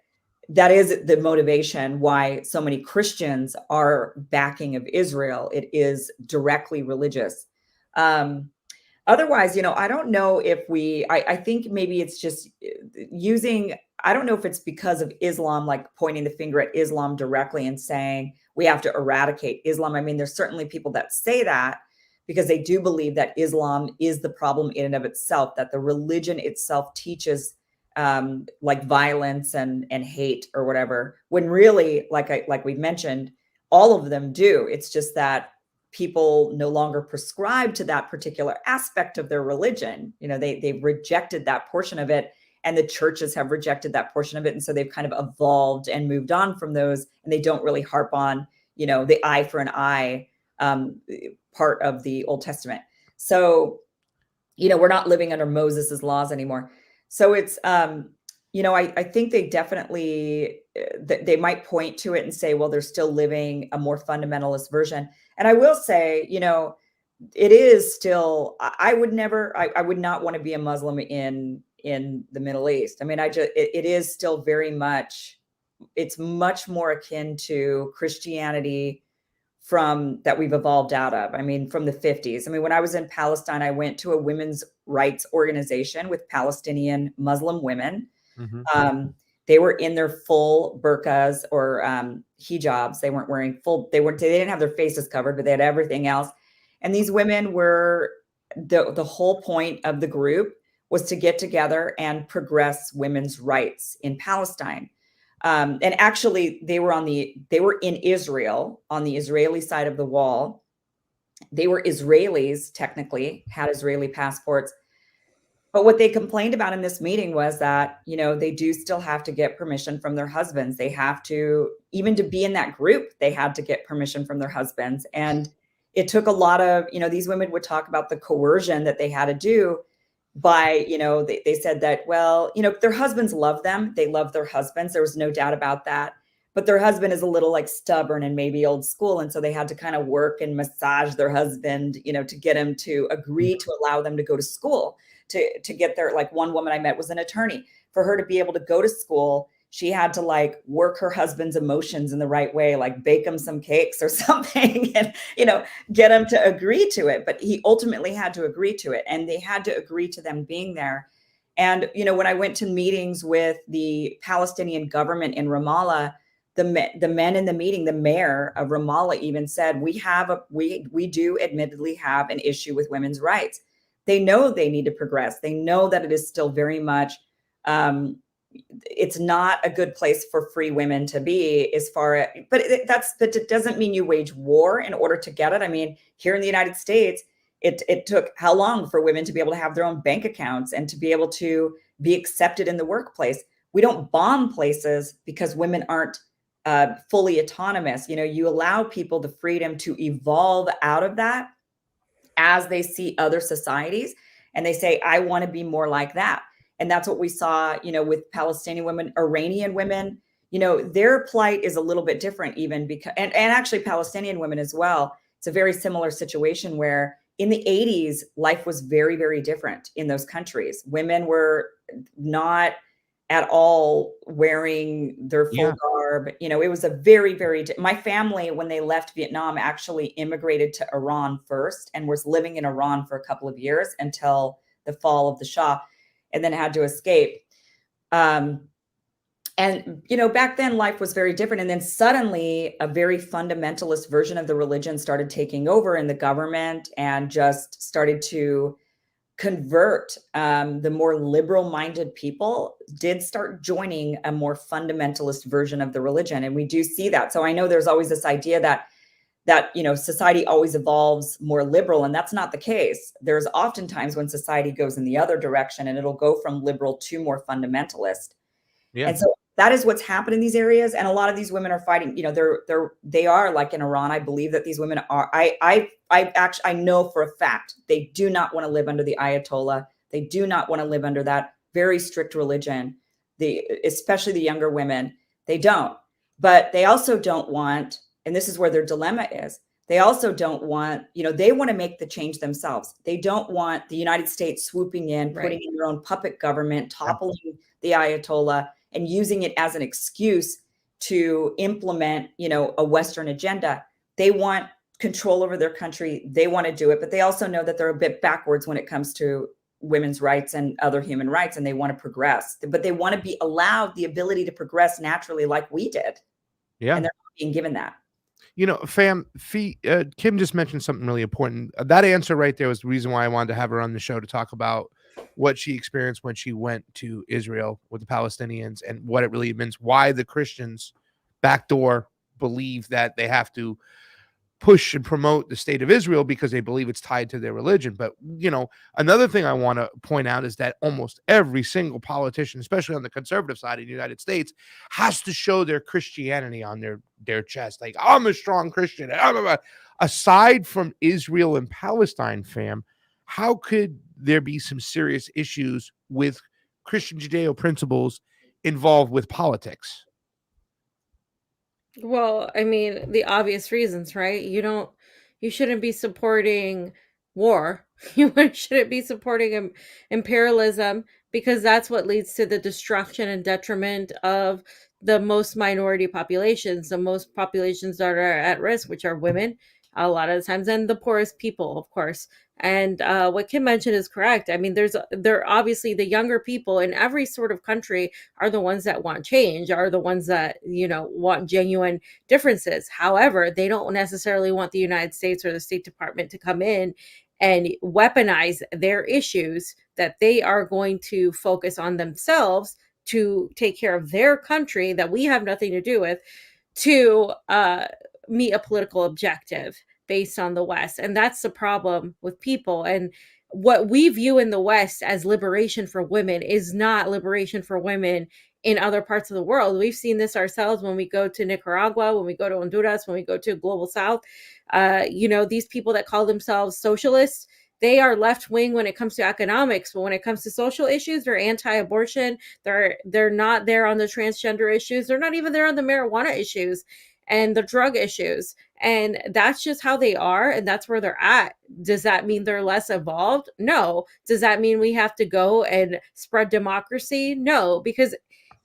that is the motivation why so many Christians are backing of Israel. It is directly religious. Otherwise, I don't know if I think maybe it's just using, I don't know if it's because of Islam, like pointing the finger at Islam directly and saying we have to eradicate Islam. I mean, there's certainly people that say that because they do believe that Islam is the problem in and of itself, that the religion itself teaches like violence and hate or whatever, when really, like we mentioned, all of them do. It's just that people no longer prescribe to that particular aspect of their religion. They've rejected that portion of it, and the churches have rejected that portion of it. And so they've kind of evolved and moved on from those, and they don't really harp on, the eye for an eye part of the Old Testament. So, we're not living under Moses's laws anymore. So it's, I think they definitely, they might point to it and say, well, they're still living a more fundamentalist version. And I will say, it is still, I would not want to be a Muslim in the Middle East. I mean, it is still very much, it's much more akin to Christianity that we've evolved out of. I mean, from the 50s. I mean, when I was in Palestine, I went to a women's rights organization with Palestinian Muslim women. Mm-hmm. They were in their full burqas or hijabs. They weren't wearing they didn't have their faces covered, but they had everything else. And these women were, the whole point of the group was to get together and progress women's rights in Palestine. And actually, they were in Israel, on the Israeli side of the wall. They were Israelis, technically, had Israeli passports. But what they complained about in this meeting was that, they do still have to get permission from their husbands. They have to, even to be in that group, they had to get permission from their husbands. And it took a lot of, these women would talk about the coercion that they had to do by, they said that, well, their husbands love them. They love their husbands. There was no doubt about that. But their husband is a little like stubborn and maybe old school. And so they had to kind of work and massage their husband, to get him to agree to allow them to go to school, to get their, like, one woman I met was an attorney. For her to be able to go to school, she had to like work her husband's emotions in the right way, like bake him some cakes or something and, get him to agree to it. But he ultimately had to agree to it, and they had to agree to them being there. And, when I went to meetings with the Palestinian government in Ramallah, the men in the meeting, the mayor of Ramallah even said, we do admittedly have an issue with women's rights. They know they need to progress. They know that it is still very much, it's not a good place for free women to be, as far as, but it doesn't mean you wage war in order to get it. I mean, here in the United States, it took how long for women to be able to have their own bank accounts and to be able to be accepted in the workplace? We don't bomb places because women aren't fully autonomous. You allow people the freedom to evolve out of that as they see other societies, and they say, I want to be more like that. And that's what we saw, with Palestinian women, Iranian women, their plight is a little bit different, even because, and actually Palestinian women as well. It's a very similar situation where in the 80s, life was very, very different in those countries. Women were not at all wearing their full garb. It was a very, very, my family, when they left Vietnam, actually immigrated to Iran first and was living in Iran for a couple of years until the fall of the Shah, and then had to escape. And, back then life was very different. And then suddenly a very fundamentalist version of the religion started taking over in the government and just started to convert. The more liberal-minded people did start joining a more fundamentalist version of the religion. And we do see that. So I know there's always this idea that society always evolves more liberal, and that's not the case. There's oftentimes when society goes in the other direction, and it'll go from liberal to more fundamentalist. Yeah. And so that is what's happened in these areas. And a lot of these women are fighting, they are like in Iran. I believe that these women are, I know for a fact, they do not want to live under the Ayatollah. They do not want to live under that very strict religion, especially the younger women. They don't, but they also don't want, and this is where their dilemma is. They also don't want, they want to make the change themselves. They don't want the United States swooping in, putting in their own puppet government, toppling the Ayatollah, and using it as an excuse to implement, a Western agenda. They want control over their country. They want to do it, but they also know that they're a bit backwards when it comes to women's rights and other human rights, and they want to progress. But they want to be allowed the ability to progress naturally like we did. Yeah. And they're not being given that. Kim just mentioned something really important. That answer right there was the reason why I wanted to have her on the show, to talk about what she experienced when she went to Israel with the Palestinians and what it really means, why the Christians backdoor believe that they have to push and promote the state of Israel because they believe it's tied to their religion. But, another thing I want to point out is that almost every single politician, especially on the conservative side of the United States, has to show their Christianity on their chest. Like, I'm a strong Christian. Aside from Israel and Palestine, fam, how could there be some serious issues with Christian Judeo principles involved with politics? Well, I mean, the obvious reasons, right? You shouldn't be supporting war. You shouldn't be supporting imperialism, because that's what leads to the destruction and detriment of the most minority populations, the most populations that are at risk, which are women a lot of the times, and the poorest people, of course. And what Kim mentioned is correct. I mean, they're obviously the younger people in every sort of country are the ones that want change, are the ones that, want genuine differences. However, they don't necessarily want the United States or the State Department to come in and weaponize their issues, that they are going to focus on themselves to take care of their country that we have nothing to do with, to meet a political objective based on the West. And that's the problem with people. And what we view in the West as liberation for women is not liberation for women in other parts of the world. We've seen this ourselves when we go to Nicaragua, when we go to Honduras, when we go to Global South. These people that call themselves socialists, they are left wing when it comes to economics, but when it comes to social issues, they're anti-abortion. They're not there on the transgender issues. They're not even there on the marijuana issues and the drug issues. And that's just how they are, and that's where they're at. Does that mean they're less evolved? No. Does that mean we have to go and spread democracy? No, because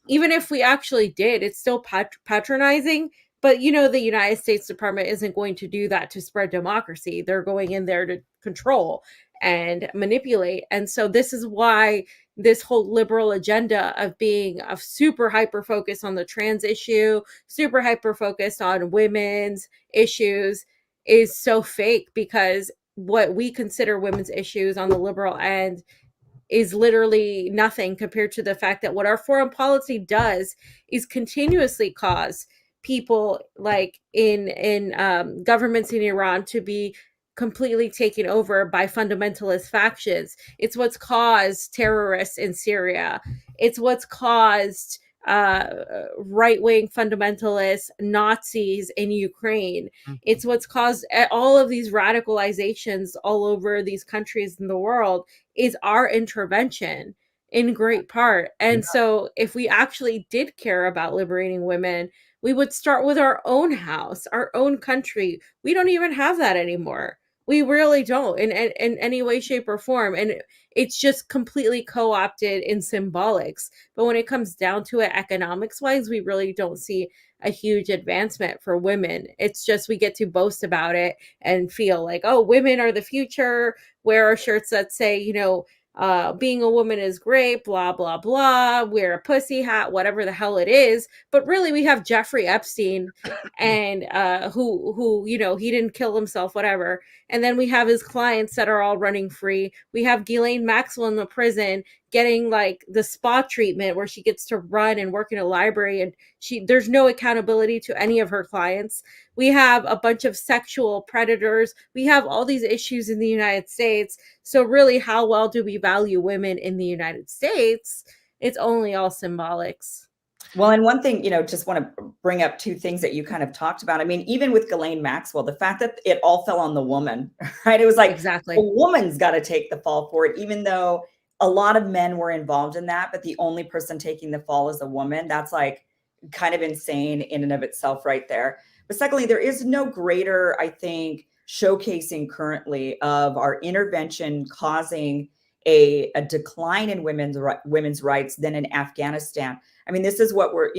even if we actually did, it's still patronizing. But the United States Department isn't going to do that to spread democracy. They're going in there to control and manipulate. And so this is why this whole liberal agenda of being a super hyper focused on the trans issue, super hyper focused on women's issues is so fake, because what we consider women's issues on the liberal end is literally nothing compared to the fact that what our foreign policy does is continuously cause people like in governments in Iran to be completely taken over by fundamentalist factions. It's what's caused terrorists in Syria. It's what's caused right-wing fundamentalist Nazis in Ukraine. It's what's caused all of these radicalizations all over these countries in the world, is our intervention in great part. And so if we actually did care about liberating women, we would start with our own house, our own country. We don't even have that anymore. We really don't in any way, shape, or form. And it's just completely co-opted in symbolics. But when it comes down to it, economics-wise, we really don't see a huge advancement for women. It's just we get to boast about it and feel like, oh, women are the future, wear our shirts that say, being a woman is great, blah, blah, blah, wear a pussy hat, whatever the hell it is. But really, we have Jeffrey Epstein and who he didn't kill himself, whatever. And then we have his clients that are all running free. We have Ghislaine Maxwell in the prison getting like the spa treatment where she gets to run and work in a library, and there's no accountability to any of her clients. We have a bunch of sexual predators. We have all these issues in the United States. So really, how well do we value women in the United States? It's only all symbolics. Well, and one thing, just want to bring up two things that you kind of talked about. I mean, even with Ghislaine Maxwell, the fact that it all fell on the woman, right? It was like, exactly, a woman's got to take the fall for it, even though a lot of men were involved in that, but the only person taking the fall is a woman. That's like kind of insane in and of itself right there. But secondly, there is no greater, I think, showcasing currently of our intervention causing a decline in women's rights than in Afghanistan. I mean, this is what we're,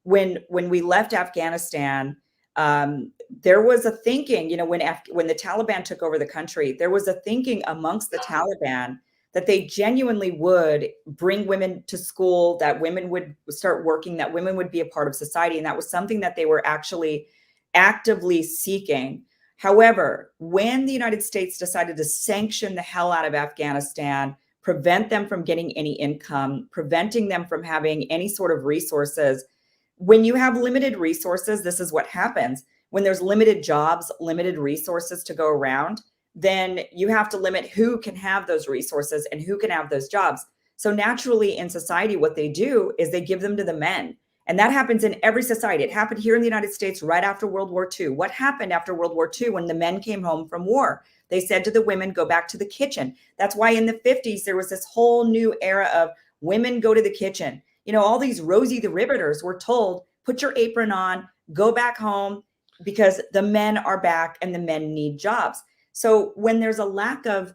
when we left Afghanistan, there was a thinking, when the Taliban took over the country, there was a thinking amongst the Taliban that they genuinely would bring women to school, that women would start working, that women would be a part of society. And that was something that they were actually actively seeking. However, when the United States decided to sanction the hell out of Afghanistan, prevent them from getting any income, preventing them from having any sort of resources, when you have limited resources, this is what happens. When there's limited jobs, limited resources to go around, then you have to limit who can have those resources and who can have those jobs. So naturally in society, what they do is they give them to the men. And that happens in every society. It happened here in the United States right after World War II. What happened after World War II when the men came home from war? They said to the women, go back to the kitchen. That's why in the 50s, there was this whole new era of women go to the kitchen. All these Rosie the Riveters were told, put your apron on, go back home, because the men are back and the men need jobs. So when there's a lack of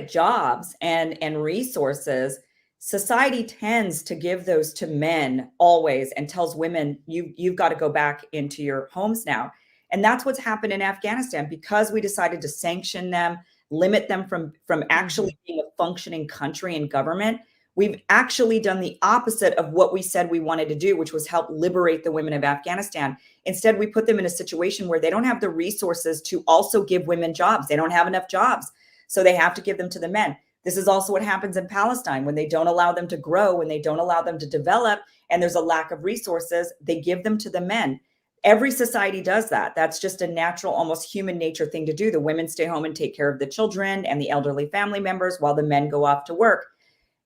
jobs and resources, society tends to give those to men always and tells women, you've got to go back into your homes now. And that's what's happened in Afghanistan, because we decided to sanction them, limit them from actually being a functioning country and government. We've actually done the opposite of what we said we wanted to do, which was help liberate the women of Afghanistan. Instead, we put them in a situation where they don't have the resources to also give women jobs. They don't have enough jobs, so they have to give them to the men. This is also what happens in Palestine when they don't allow them to grow, when they don't allow them to develop, and there's a lack of resources, they give them to the men. Every society does that. That's just a natural, almost human nature thing to do. The women stay home and take care of the children and the elderly family members while the men go off to work.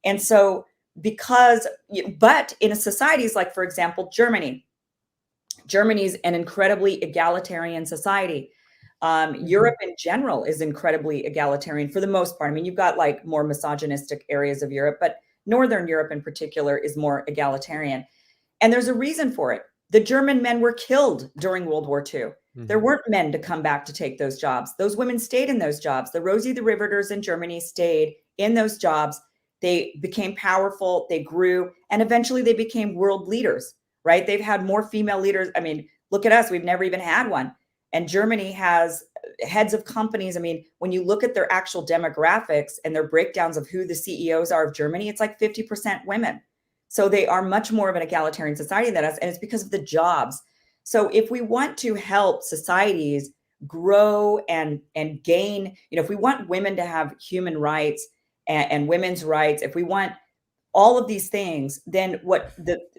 And so but in societies like, for example, Germany's an incredibly egalitarian society. Europe in general is incredibly egalitarian for the most part. I mean, you've got like more misogynistic areas of Europe, but Northern Europe in particular is more egalitarian. And there's a reason for it. The German men were killed during World War II. There weren't men to come back to take those jobs. Those women stayed in those jobs. The Rosie the Riveters in Germany stayed in those jobs. They became powerful, they grew, and eventually they became world leaders, right? They've had more female leaders. I mean, look at us, we've never even had one. And Germany has heads of companies. I mean, when you look at their actual demographics and their breakdowns of who the CEOs are of Germany, it's like 50% women. So they are much more of an egalitarian society than us, and it's because of the jobs. So if we want to help societies grow and gain, if we want women to have human rights and women's rights, if we want all of these things, then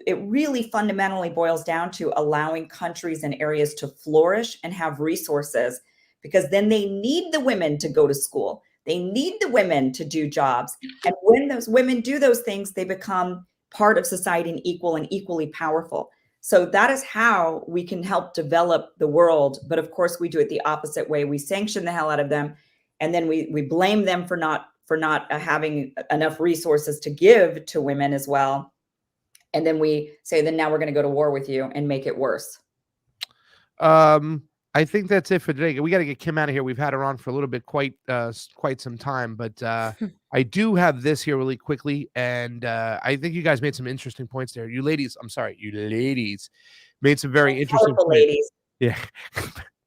it really fundamentally boils down to allowing countries and areas to flourish and have resources, because then they need the women to go to school. They need the women to do jobs. And when those women do those things, they become part of society and equally powerful. So that is how we can help develop the world. But of course, we do it the opposite way. We sanction the hell out of them, and then we blame them for not having enough resources to give to women as well. And then we say, then now we're going to go to war with you and make it worse. I think that's it for today. We got to get Kim out of here. We've had her on for a little bit, quite some time, but I do have this here really quickly. And I think you guys made some interesting points there. You ladies made some very interesting points. Ladies. Yeah.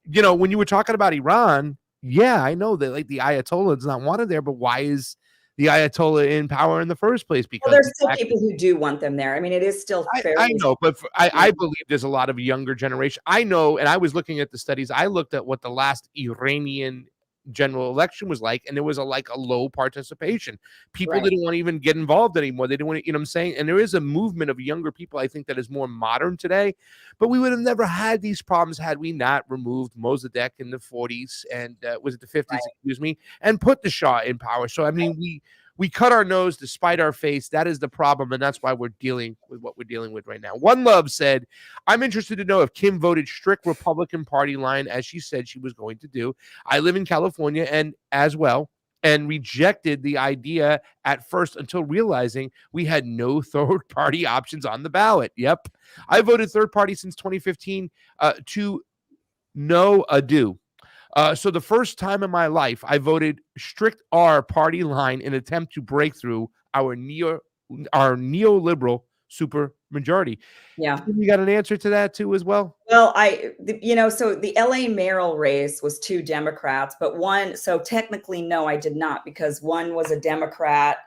When you were talking about Iran, yeah, I know that like the Ayatollah is not wanted there, but why is the Ayatollah in power in the first place? Because there's still people who do want them there. I mean, it is still fairly. I know, but I believe there's a lot of younger generation. I know, and I was looking at the studies. I looked at what the last Iranian general election was like, and there was a low participation. People didn't want to even get involved anymore. They didn't want to, you know what I'm saying? And there is a movement of younger people, I think, that is more modern today, but we would have never had these problems had we not removed Mossadegh in the 40s and was it the 50s, excuse me, and put the Shah in power. So, I mean, we cut our nose to spite our face. That is the problem, and that's why we're dealing with what we're dealing with right now. One Love said, I'm interested to know if Kim voted strict Republican Party line, as she said she was going to do. I live in California and rejected the idea at first until realizing we had no third party options on the ballot. Yep. I voted third party since 2015 to no ado. So the first time in my life, I voted strict R party line in an attempt to break through our neoliberal super majority. Yeah. You got an answer to that too as well? Well, so the LA mayoral race was 2 Democrats, but one, so technically, no, I did not, because one was a Democrat,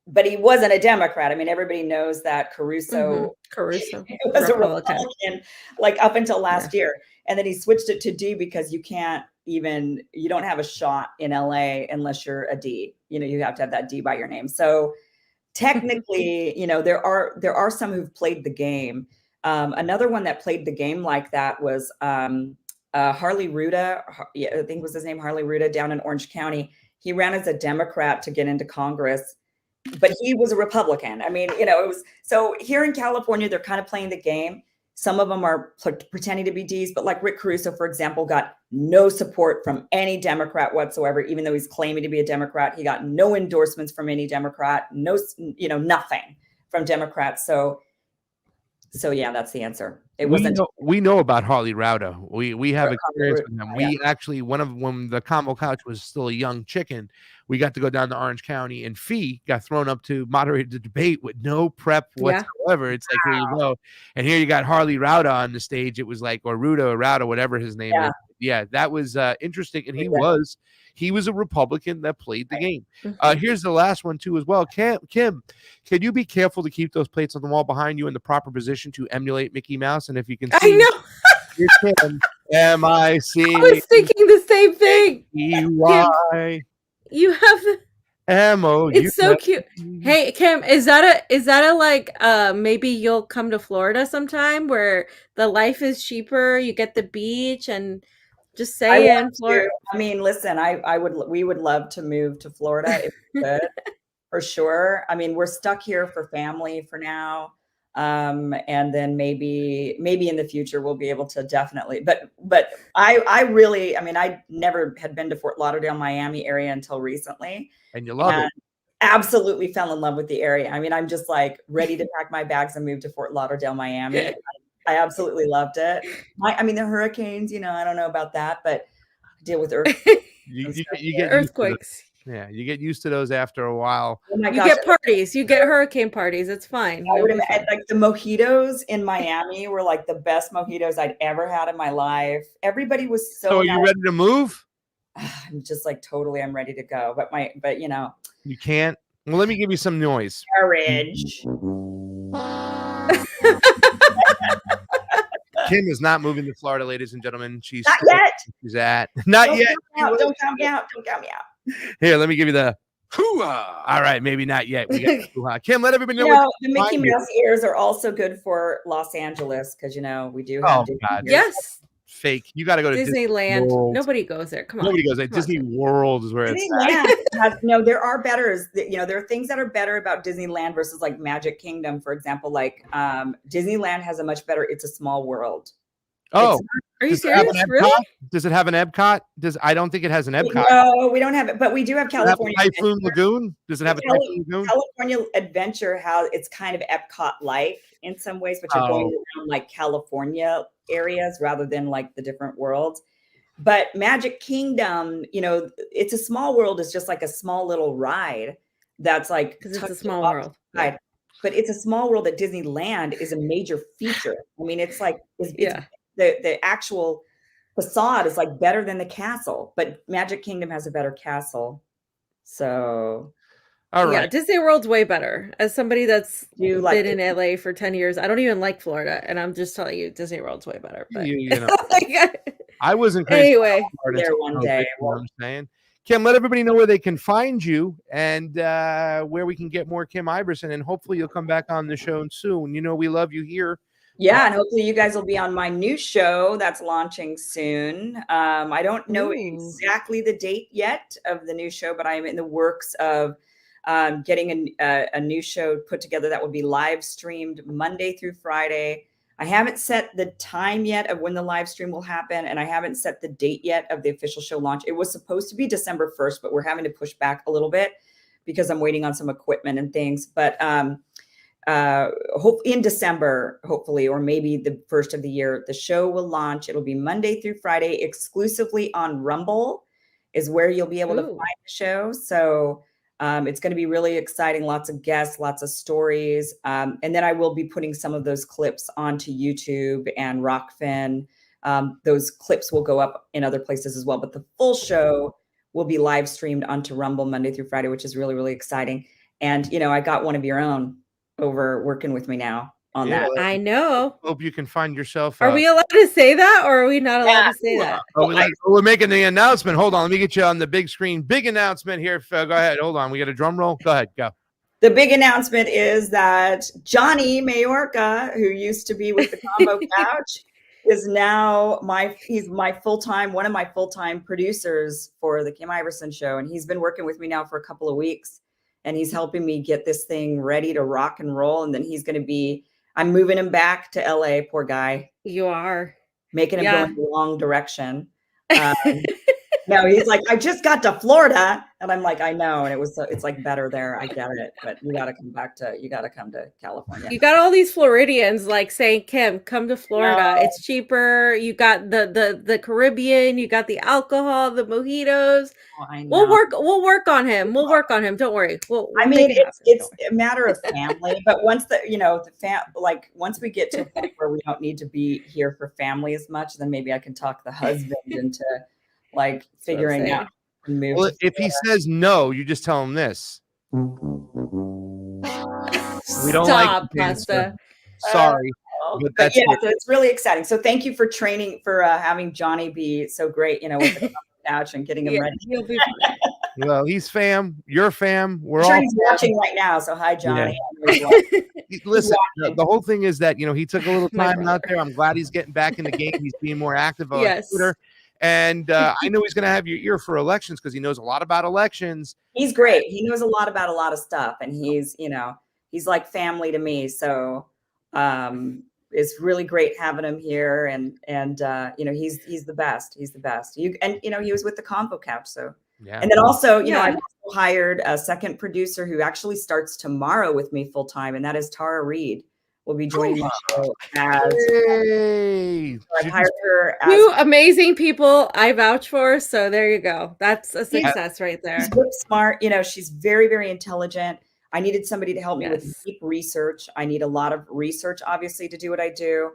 but he wasn't a Democrat. I mean, everybody knows that Caruso was a Republican, like up until last year. And then he switched it to D because you don't have a shot in LA unless you're a D. You have to have that D by your name. So technically, there are some who've played the game. Another one that played the game like that was Harley Ruda. I think was his name, Harley Ruda, down in Orange County. He ran as a Democrat to get into Congress, but he was a Republican. I mean, it was, so here in California, they're kind of playing the game. Some of them are pretending to be Ds, but like Rick Caruso, for example, got no support from any Democrat whatsoever, even though he's claiming to be a Democrat. He got no endorsements from any Democrat, nothing from Democrats. So yeah, that's the answer. We know about Harley Rauda. We have experience with them. We actually, when the Combo Couch was still a young chicken, we got to go down to Orange County, and Fee got thrown up to moderate the debate with no prep whatsoever. It's like, here you go. And here you got Harley Rauda on the stage. It was like, or Ruda or Rauda, whatever his name is. Yeah, that was interesting. And he was a Republican that played the game. Here's the last one too as well. Kim, can you be careful to keep those plates on the wall behind you in the proper position to emulate Mickey Mouse? And if you can see, I know. Here's Kim. M-I-C. I was thinking the same thing. E-Y. You have It's so cute. Hey, Kim, is that a like maybe you'll come to Florida sometime where the life is cheaper, you get the beach and just saying Florida. I mean, listen, we would love to move to Florida if we could, for sure. I mean, we're stuck here for family for now. And then maybe in the future we'll be able to definitely, but I really, I mean, I never had been to Fort Lauderdale, Miami area until recently. And you love it. Absolutely fell in love with the area. I mean, I'm just like ready to pack my bags and move to Fort Lauderdale, Miami. I absolutely loved it. I mean, the hurricanes, you know, I don't know about that, but I deal with earthquakes. You get earthquakes. Yeah, you get used to those after a while. Oh my You gosh. get parties. You get hurricane parties. It's fine. I would imagine, like the mojitos in Miami were like the best mojitos I'd ever had in my life. Everybody was so. So are you ready to move? I'm just like totally. I'm ready to go, but you know, you can't. Well, let me give you some noise. Courage. Kim is not moving to Florida, ladies and gentlemen. She's not yet. She's at not yet. Don't count me out. Don't count me out. Here, let me give you the hoo-ah. All right, maybe not yet. We got the hoo-ah. Kim, let everybody know. You know, the Mickey Mouse ears are also good for Los Angeles because you know we do have. Oh God, yes. Fake. You got to go to Disneyland. Nobody goes there. Come on. Nobody goes there. Disney World is where Disneyland has, no, there are betters. You know, there are things that are better about Disneyland versus like Magic Kingdom, for example. Like Disneyland has a much better. It's a small world. Oh, are you serious? Really? Does it have an Epcot? I don't think it has an Epcot. No, we don't have it, but we do have California. Typhoon Lagoon? Does it have a Typhoon Lagoon? California Adventure it's kind of Epcot-like in some ways, but you're going around like California areas rather than like the different worlds. But Magic Kingdom, you know, it's a small world. It's just like a small little ride that's like because it's a small world. Right. But it's a small world that Disneyland is a major feature. I mean, it's like the actual facade is like better than the castle, but Magic Kingdom has a better castle. So, all right. Yeah, Disney World's way better. As somebody that's been in LA for 10 years, I don't even like Florida, and I'm just telling you, Disney World's way better. But you know, I wasn't crazy. Anyway, there one day. What I'm saying. Kim, let everybody know where they can find you and where we can get more Kim Iversen, and hopefully you'll come back on the show soon. You know, we love you here. Yeah, and hopefully you guys will be on my new show that's launching soon. I don't know exactly the date yet of the new show, but I am in the works of getting a new show put together that will be live streamed Monday through Friday. I haven't set the time yet of when the live stream will happen, and I haven't set the date yet of the official show launch. It was supposed to be December 1st, but we're having to push back a little bit because I'm waiting on some equipment and things. But hope in December, hopefully, or maybe the first of the year, the show will launch. It'll be Monday through Friday exclusively on Rumble is where you'll be able to find the show. So it's going to be really exciting. Lots of guests, lots of stories. And then I will be putting some of those clips onto YouTube and Rockfin. Those clips will go up in other places as well, but the full show will be live streamed onto Rumble Monday through Friday, which is really, really exciting. And, you know, I got one of your own over working with me now on that. I know. Hope you can find yourself. Are we allowed to say that, or are we not allowed to say that? We're making the announcement. Hold on. Let me get you on the big screen. Big announcement here. Go ahead. Hold on. We got a drum roll. Go ahead. Go. The big announcement is that Johnny Mayorka, who used to be with the Combo Couch, is now he's my full-time, one of my full-time producers for the Kim Iversen Show. And he's been working with me now for a couple of weeks. And he's helping me get this thing ready to rock and roll. And then I'm moving him back to LA, poor guy. You are. Making him go in the wrong direction. No, he's like, I just got to Florida. And I'm like, I know. And it's like better there. I get it. But you got to come to California. You got all these Floridians like saying, Kim, come to Florida. No. It's cheaper. You got the Caribbean. You got the alcohol, the mojitos. Oh, I know. We'll work on him. We'll work on him. Don't worry. We'll it's a matter of family. But once once we get to a point where we don't need to be here for family as much, then maybe I can talk the husband into like figuring out. Well, if he says no, you just tell him this. We don't like pasta. Sorry. But yeah, so it's really exciting. So thank you for having Johnny be so great, with the couch and getting him ready. He'll be Well, he's fam. You're fam. We're I'm sure all he's fam. watching right now. So hi, Johnny. Listen, the whole thing is that, he took a little My time out there. I'm glad he's getting back in the game. He's being more active on Yes. Twitter. And I know he's going to have your ear for elections because he knows a lot about elections. He's great. He knows a lot about a lot of stuff, and he's like family to me. So it's really great having him here, and he's the best. He's the best. He was with the Convo Couch. So Yeah. and then also Yeah. I've also hired a second producer who actually starts tomorrow with me full time, and that is Tara Reid. Will be joining the show as. Hey. I've hired her as. Two amazing people I vouch for. So there you go. That's a success right there. She's book smart. She's very, very intelligent. I needed somebody to help me with deep research. I need a lot of research, obviously, to do what I do.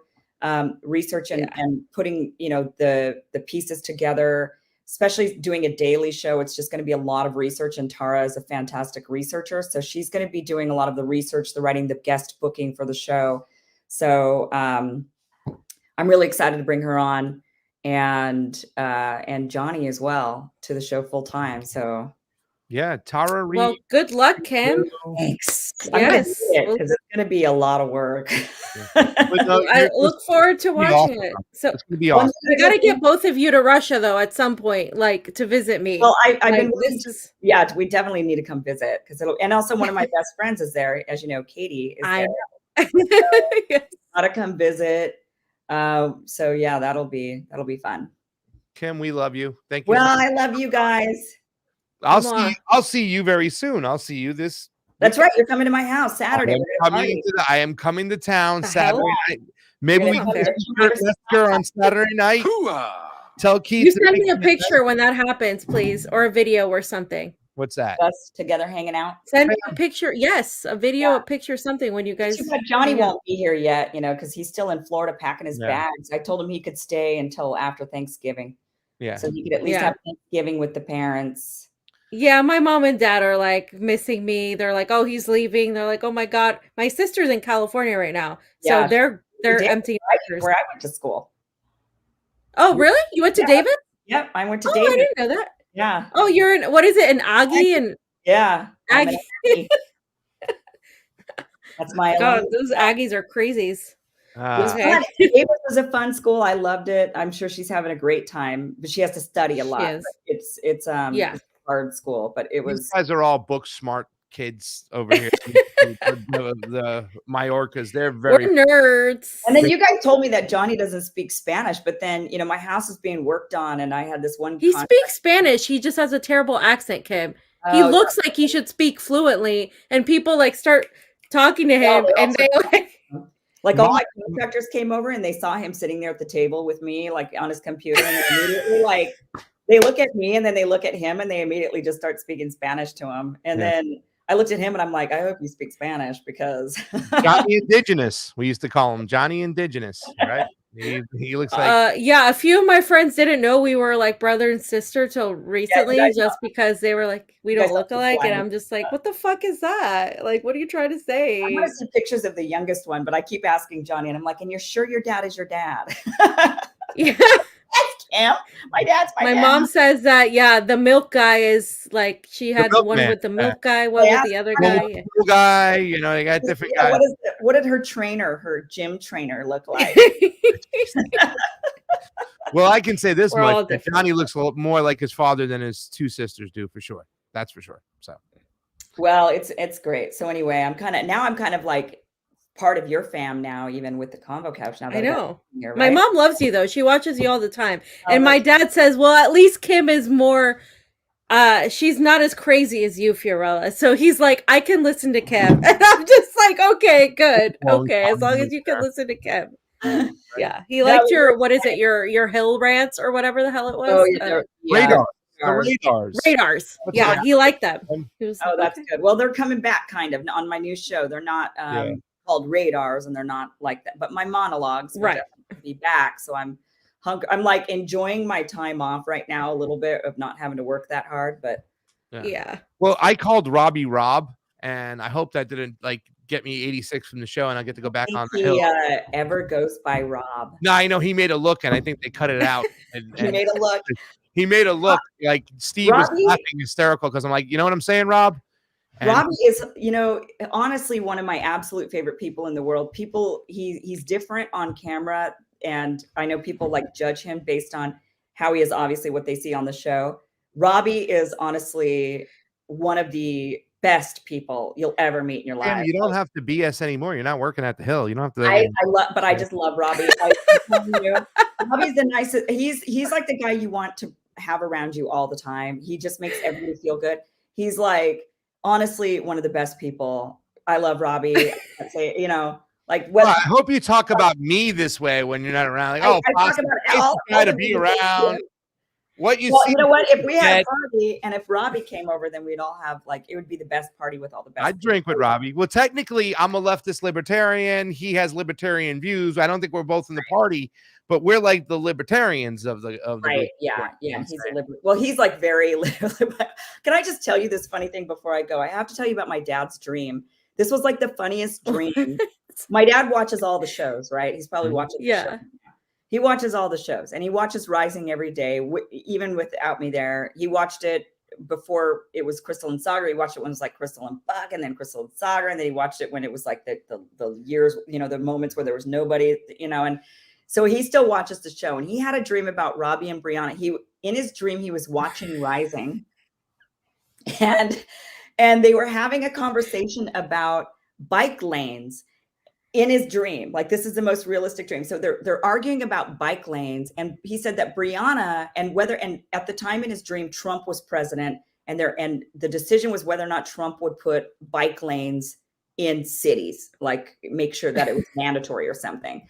Research and putting, the pieces together, especially doing a daily show. It's just going to be a lot of research. And Tara is a fantastic researcher. So she's going to be doing a lot of the research, the writing, the guest booking for the show. So I'm really excited to bring her on, and Johnny as well to the show full time. So Yeah, Tara Reid. Well, good luck, Kim. thanks. Yes. Because it's going to be a lot of work. But no, I look forward to gonna be watching awesome. it. So It's going to be awesome. I gotta get both of you to Russia though at some point, like to visit me. Well, I've been. This is Yeah, we definitely need to come visit because and also one of my best friends is there, as you know, Katie is there. Yes. Gotta come visit. So yeah, that'll be fun. Kim, we love you. Thank you. Well, I love you guys. I'll see you very soon. I'll see you this. That's right. You're coming to my house Saturday. I am coming to town The Saturday hell? night. Maybe we You're can gonna get Lester on Saturday night. Tell Keith. You to send make me a it- picture when that happens, please, or a video or something. What's that? Us together hanging out. Send me a picture. Yes, a video, a picture, something when you guys. Too bad Johnny hang out. won't be here yet, because he's still in Florida packing his Yeah. bags. I told him he could stay until after Thanksgiving, Yeah. so he could at least Yeah. have Thanksgiving with the parents. Yeah, my mom and dad are like missing me. They're like, "Oh, he's leaving." They're like, "Oh my god, my sister's in California right now." So Yeah, they're David, emptying right, pictures. where I went to school. Oh, really? You went to Yeah. David? Yep, I went to Oh, David. I didn't know that. Yeah, Oh, you're in what is it? An Aggie and yeah. I'm an Aggie. Aggie. That's my God, alum. those Aggies are crazies. Ah, Okay. Fun. David was a fun school. I loved it. I'm sure she's having a great time, but she has to study a lot. is. But it's it's Yeah. a hard school, but it these was. guys are all book smart kids over here. the Majorcas, they're very. We're nerds. And then you guys told me that Johnny doesn't speak Spanish, but then my house is being worked on, and I had this one. He contract- speaks Spanish. He just has a terrible accent, Kim. He Oh, looks like he should speak fluently, and people like start talking to Yeah, him, they and also- they like. Like all my contractors came over and they saw him sitting there at the table with me, like on his computer, and they immediately they look at me and then they look at him and they immediately just start speaking Spanish to him. And Yeah. then I looked at him and I'm like, I hope you speak Spanish because Johnny Indigenous. We used to call him Johnny Indigenous, right? He looks like Yeah, a few of my friends didn't know we were like brother and sister till recently, guys just because they were like, we You don't guys look are alike, and blind. I'm just like, what the fuck is that? Like, what are you trying to say? I want to see pictures of the youngest one, but I keep asking Johnny and I'm like, and you're sure your dad is your dad? Yeah. That's Kim. My dad's my My dad. mom says that, yeah, the milk guy is like, she had one milkman, with the yeah. milk guy, one Yeah. with the other Well, guy. Yeah. cool guy. They got different Yeah, guys. what did her gym trainer look like? Well, I can say this We're all much: that different. Johnny looks a little more like his father than his two sisters do, for sure. That's for sure. So Well, it's great. So anyway, I'm kind of like part of your fam now, even with the Convo Couch now. I know. Here, My right? mom loves you though. She watches you all the time. Oh, And my dad says, well, at least Kim is more she's not as crazy as you, Fiorella. So he's like, I can listen to Kim. And I'm just like, okay, good. Okay, as long as you can listen to Kim. Yeah. He liked your what is it, your hill rants or whatever the hell it was? Oh, yeah, radars. The radars. radars. Radars. What's Yeah, that? he liked them. He was Oh, like, that's okay. good. Well, they're coming back kind of on my new show. They're not called radars and they're not like that, but my monologues will Right. definitely be back. So I'm like enjoying my time off right now a little bit of not having to work that hard, but Yeah. Well, I called Robbie Rob, and I hope that didn't get me 86 from the show, and I'll get to go back think on the he hill. ever goes by Rob. No, I know he made a look, and I think they cut it out. He made a look. He made a look like Steve was Robbie- laughing hysterical because I'm like, you know what I'm saying, Rob? And Robbie is, honestly, one of my absolute favorite people in the world. He's different on camera, and I know people like judge him based on how he is, obviously what they see on the show. Robbie is honestly one of the best people you'll ever meet in your Cam, life. you don't have to BS anymore. You're not working at the Hill. You don't have to. I just love Robbie. I'm telling you, Robbie's the nicest. He's like the guy you want to have around you all the time. He just makes everybody feel good. He's like, honestly, one of the best people. I love Robbie. I'd say, like, Well, I hope you talk about me this way when you're not around. Like, I talk about all guy to of be you. around. What you Well, see? you know what? If we had dead. Robbie, and if Robbie came over, then we'd all have it would be the best party with all the best. I'd drink with Robbie. Well, technically, I'm a leftist libertarian. He has libertarian views. I don't think we're both in the party, but we're like the libertarians of the Right. group. Yeah. He's a liberal. Well, he's like very liberal. Can I just tell you this funny thing before I go? I have to tell you about my dad's dream. This was like the funniest dream. My dad watches all the shows, right? He's probably watching. Yeah. He watches all the shows, and he watches Rising every day, even without me there. He watched it before it was Crystal and Sagar. He watched it when it was like Crystal and Buck, and then Crystal and Sagar, and then he watched it when it was like the years, the moments where there was nobody, and so he still watches the show. And he had a dream about Robbie and Brianna. In his dream, he was watching Rising, and they were having a conversation about bike lanes. In his dream, like, this is the most realistic dream. So they're arguing about bike lanes, and he said that Brianna and at the time in his dream, Trump was president, and the decision was whether or not Trump would put bike lanes in cities, like make sure that it was mandatory or something.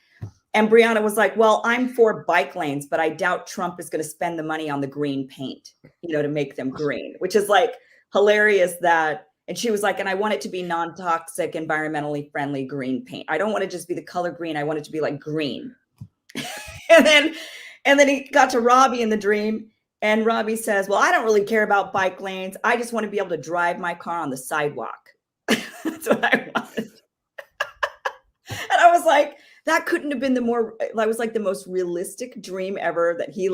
And Brianna was like, "Well, I'm for bike lanes, but I doubt Trump is going to spend the money on the green paint, to make them green," which is like hilarious that. And she was like, and I want it to be non-toxic, environmentally friendly green paint. I don't want to just be the color green. I want it to be like green. and then he got to Robbie in the dream, and Robbie says, "Well, I don't really care about bike lanes. I just want to be able to drive my car on the sidewalk." That's what I wanted. And I was like, that couldn't have been the most realistic dream ever, that he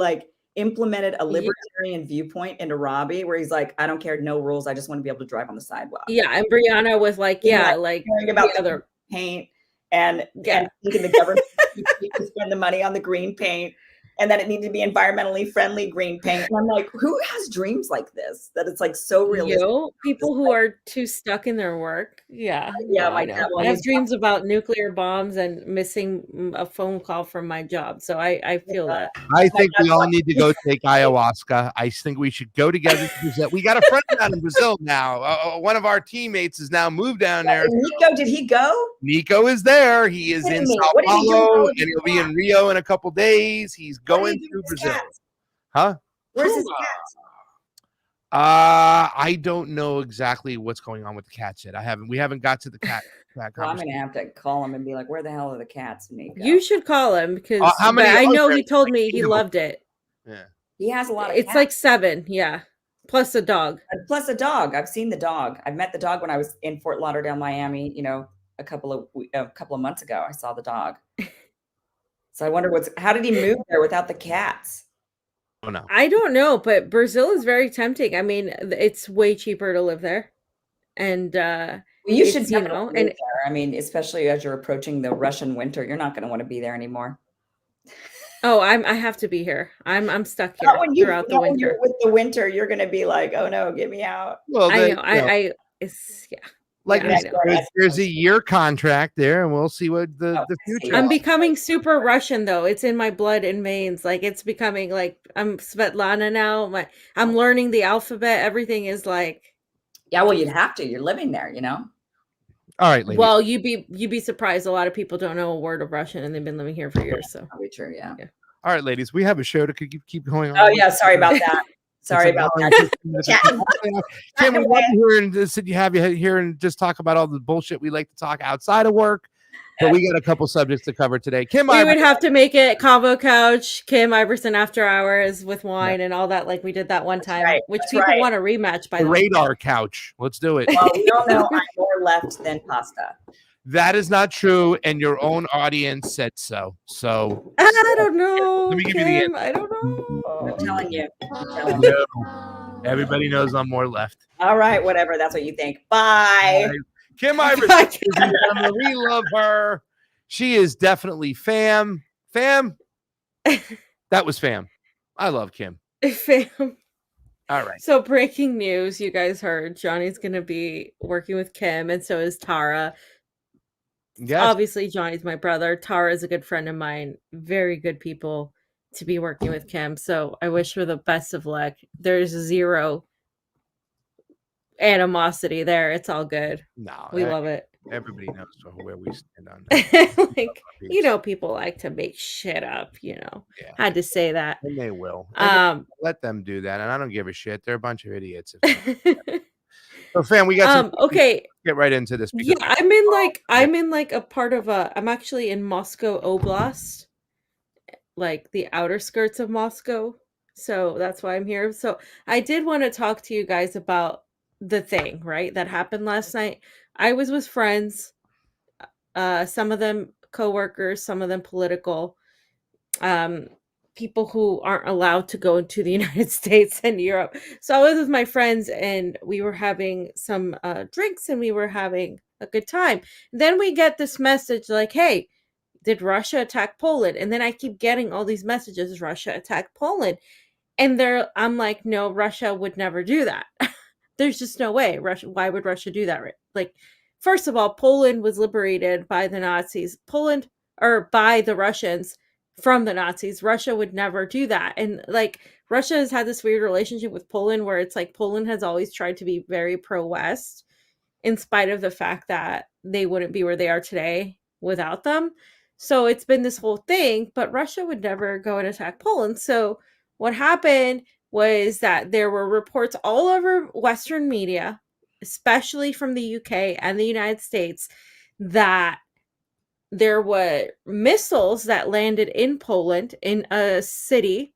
implemented a libertarian viewpoint into Robbie, where he's like, "I don't care, no rules. I just want to be able to drive on the sidewalk." Yeah, and Brianna was like, caring about the other paint and thinking the government needs to spend the money on the green paint, and that it needed to be environmentally friendly green paint. And I'm like, who has dreams like this? That it's like so realistic. People who are too stuck in their work. Yeah. Yeah, I know. I have dreams about nuclear bombs and missing a phone call from my job. So I feel that. I think we all need to go take ayahuasca. I think we should go together to Brazil. We got a friend down in Brazil now. One of our teammates has now moved down there. Nico, did he go? Nico is there. He is in Sao Paulo, and he'll be in Rio in a couple days. He's going through Brazil. Huh? Where's his cat? I don't know exactly what's going on with the cats yet. We haven't got to the cat. Well, I'm gonna have to call him and be like, "Where the hell are the cats, Nico?" You should call him, because how many I know are he told me he loved it. Yeah, he has a lot of It's cats. like 7, yeah, plus a dog. Plus a dog. I've seen the dog. I've met the dog when I was in Fort Lauderdale, Miami. A couple of months ago, I saw the dog. So I wonder how did he move there without the cats? Oh no, I don't know, but Brazil is very tempting. I mean, it's way cheaper to live there, and you should definitely live there. I mean, especially as you're approaching the Russian winter, you're not going to want to be there anymore. Oh, I have to be here. I'm stuck here throughout the winter. With the winter, you're going to be like, "Oh no, get me out." Well, I know. There's a year contract there, and we'll see what the future. I'm becoming super Russian, though. It's in my blood and veins. Like, it's becoming like I'm Svetlana now. I'm learning the alphabet. Everything is like. Yeah, well, you'd have to. You're living there, All right, ladies. Well, you'd be surprised. A lot of people don't know a word of Russian, and they've been living here for years. So probably true. Yeah. All right, ladies. We have a show to keep going on. Oh yeah, sorry about that. Sorry about that. Can we love you here and sit you here and just talk about all the bullshit we like to talk outside of work? But we got a couple subjects to cover today. Kim, We would Iversen, have to make it Convo Couch, Kim Iversen After Hours with wine and all that, like we did that one time, right, which that's people right. want a rematch, by the the way. radar couch. Let's do it. Well, we all know I'm more left than pasta. That is not true, and your own audience said so. So I don't know. Let me give you the Kim, I don't know. I'm telling you. I'm telling you. no, everybody knows I'm more left. All right, whatever. That's what you think. Bye. Kim Iversen, we love her. She is definitely fam. Fam. That was fam. I love Kim. Fam. All right. So breaking news, you guys heard Johnny's going to be working with Kim, and so is Tara. Yes. Obviously, Johnny's my brother. Tara is a good friend of mine. Very good people to be working with Kim. So I wish her the best of luck. There's zero animosity there. It's all good. No, We love it. Everybody knows where we stand on that. Like, you know, people like to make shit up, you know. Yeah. Had to say that. And they will. Let them do that. And I don't give a shit. They're a bunch of idiots. So fam, we got okay. Get right into this. Yeah, I'm in like a part of I'm actually in Moscow Oblast, like the outer skirts of Moscow. So that's why I'm here. So I did want to talk to you guys about the thing, right, that happened last night. I was with friends, some of them coworkers, some of them political, people who aren't allowed to go into the United States and Europe. So I was with my friends and we were having some drinks and we were having a good time. Then we get this message like, hey, did Russia attack Poland? And then I keep getting all these messages, Russia attacked Poland. And I'm like, no, Russia would never do that. There's just no way. Why would Russia do that? Like, first of all, Poland was liberated by the Nazis. By the Russians from the Nazis. Russia would never do that. And like, Russia has had this weird relationship with Poland where it's like Poland has always tried to be very pro-West in spite of the fact that they wouldn't be where they are today without them. So it's been this whole thing, but Russia would never go and attack Poland. So what happened was that there were reports all over Western media, especially from the UK and the United States, that there were missiles that landed in Poland in a city,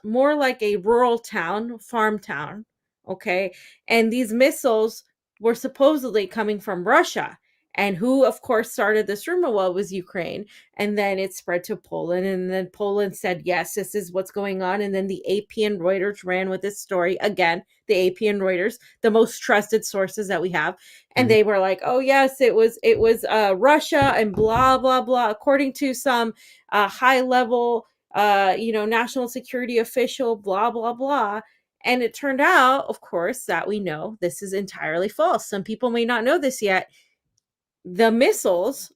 more like a rural town, farm town, okay? And these missiles were supposedly coming from Russia. And who, of course, started this rumor? Well, it was Ukraine. And then it spread to Poland. And then Poland said, yes, this is what's going on. And then the AP and Reuters ran with this story. Again, the AP and Reuters, the most trusted sources that we have. And they were like, oh, yes, it was Russia and blah, blah, blah. According to some high level, national security official, blah, blah, blah. And it turned out, of course, that we know this is entirely false. Some people may not know this yet. The missiles,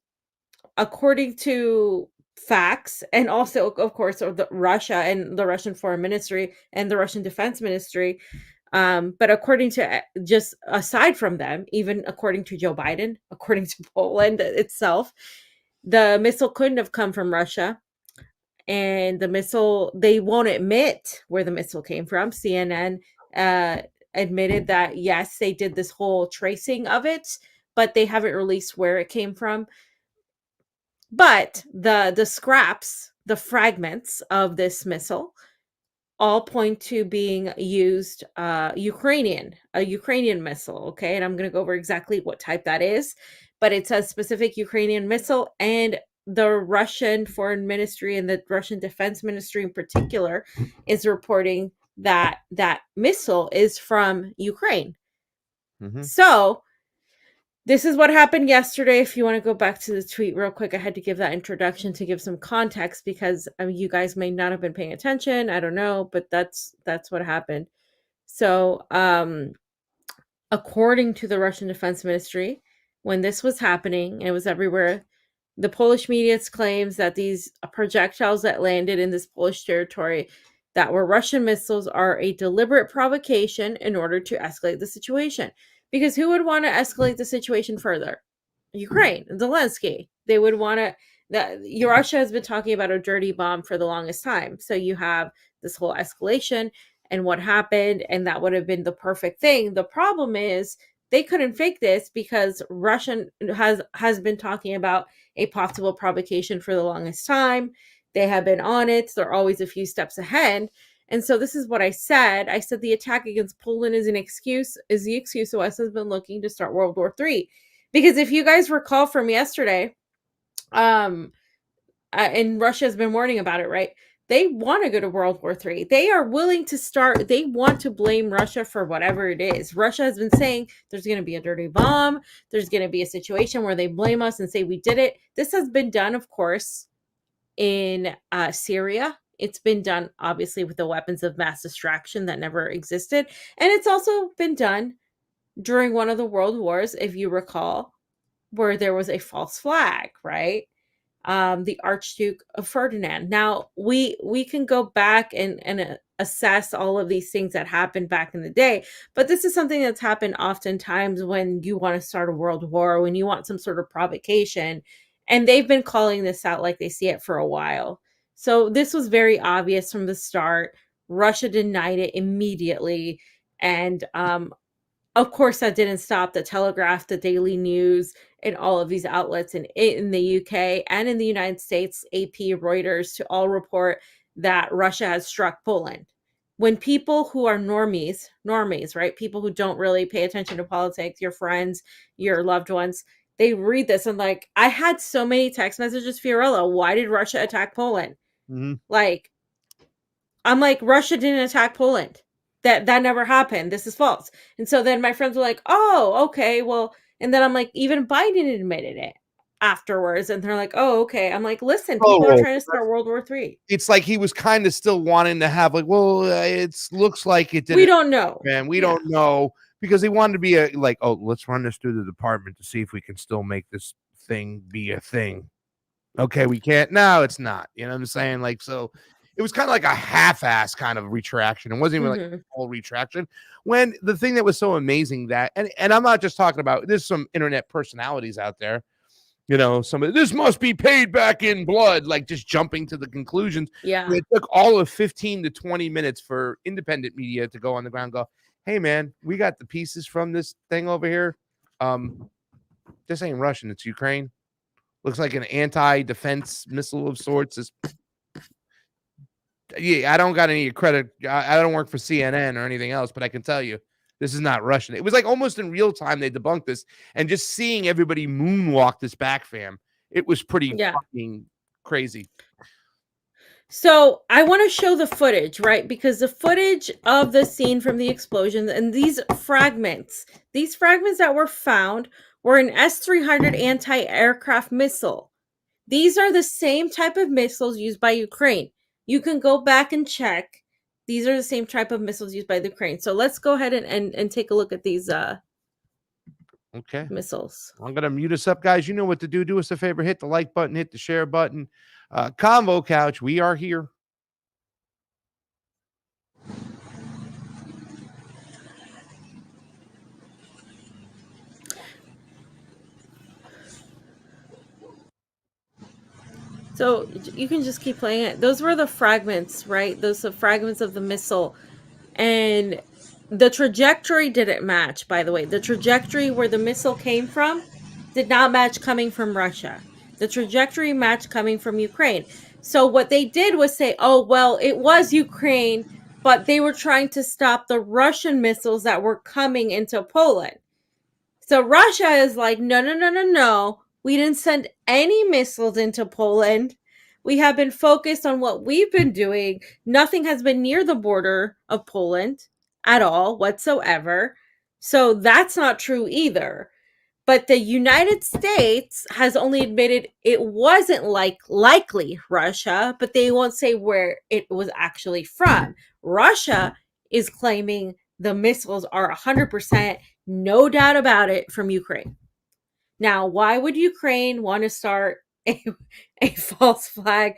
according to facts, and also, of course, the Russia and the Russian Foreign Ministry and the Russian Defense Ministry, but according to, just aside from them, even according to Joe Biden, according to Poland itself, the missile couldn't have come from Russia. And the missile, they won't admit where the missile came from. CNN admitted that, yes, they did this whole tracing of it, but they haven't released where it came from. But the scraps, the fragments of this missile, all point to being used a Ukrainian missile, okay? And I'm going to go over exactly what type that is, but it's a specific Ukrainian missile, and the Russian Foreign Ministry and the Russian Defense Ministry in particular is reporting that that missile is from Ukraine. So this is what happened yesterday. If you want to go back to the tweet real quick, I had to give that introduction to give some context because you guys may not have been paying attention. I don't know, but that's what happened. So, according to the Russian Defense Ministry, when this was happening, and it was everywhere, the Polish media claims that these projectiles that landed in this Polish territory that were Russian missiles are a deliberate provocation in order to escalate the situation. Because who would want to escalate the situation further? Ukraine, Zelensky. They would want to. Russia has been talking about a dirty bomb for the longest time. So you have this whole escalation and what happened, and that would have been the perfect thing. The problem is they couldn't fake this because Russia has been talking about a possible provocation for the longest time. They have been on it. They're always a few steps ahead. And so this is what I said. I said the attack against Poland is the excuse the West has been looking to start World War III. Because if you guys recall from yesterday, and Russia has been warning about it, right? They want to go to World War III. They are willing to start. They want to blame Russia for whatever it is. Russia has been saying there's going to be a dirty bomb. There's going to be a situation where they blame us and say we did it. This has been done, of course, in Syria. It's been done, obviously, with the weapons of mass destruction that never existed. And it's also been done during one of the world wars, if you recall, where there was a false flag, right? The Archduke of Ferdinand. Now, we can go back and assess all of these things that happened back in the day, but this is something that's happened oftentimes when you want to start a world war, when you want some sort of provocation, and they've been calling this out like they see it for a while. So this was very obvious from the start. Russia denied it immediately, and of course, that didn't stop the Telegraph, the Daily News, and all of these outlets in the UK and in the United States, AP, Reuters, to all report that Russia has struck Poland. When people who are normies, right? People who don't really pay attention to politics, your friends, your loved ones, they read this and like, I had so many text messages, Fiorella, why did Russia attack Poland? Mhm. Like, I'm like, Russia didn't attack Poland. That never happened. This is false. And so then my friends were like, oh, okay, well, and then I'm like, even Biden admitted it afterwards. And they're like, oh, okay. I'm like, listen, people are trying to start World War III. It's like he was kind of still wanting to have like, well, it looks like it didn't. We don't know. Man, we don't know, because they wanted to be like, oh, let's run this through the department to see if we can still make this thing be a thing. Okay, we can't. No, it's not. You know what I'm saying? Like, so it was kind of like a half-ass kind of retraction. It wasn't even like a full retraction. When the thing that was so amazing that, and I'm not just talking about, there's some internet personalities out there, you know, somebody, this must be paid back in blood, like just jumping to the conclusions. Yeah. It took all of 15 to 20 minutes for independent media to go on the ground and go, hey, man, we got the pieces from this thing over here. This ain't Russian, it's Ukraine. Looks like an anti-defense missile of sorts. Yeah, I don't got any credit. I don't work for CNN or anything else, but I can tell you this is not Russian. It was like almost in real time they debunked this, and just seeing everybody moonwalk this back, fam, it was pretty fucking crazy. So I want to show the footage, right? Because the footage of the scene from the explosion and these fragments that were found were an S-300 anti-aircraft missile. These are the same type of missiles used by Ukraine. You can go back and check. These are the same type of missiles used by the Ukraine. So let's go ahead and take a look at these missiles. I'm going to mute us up, guys. You know what to do. Do us a favor. Hit the like button. Hit the share button. Convo Couch, we are here. So you can just keep playing it. Those were the fragments, right? Those are fragments of the missile. And the trajectory didn't match, by the way. The trajectory where the missile came from did not match coming from Russia. The trajectory matched coming from Ukraine. So what they did was say, oh, well, it was Ukraine, but they were trying to stop the Russian missiles that were coming into Poland. So Russia is like, no. We didn't send any missiles into Poland. We have been focused on what we've been doing. Nothing has been near the border of Poland at all whatsoever. So that's not true either. But the United States has only admitted it wasn't likely Russia, but they won't say where it was actually from. Russia is claiming the missiles are 100%, no doubt about it, from Ukraine. Now, why would Ukraine want to start a false flag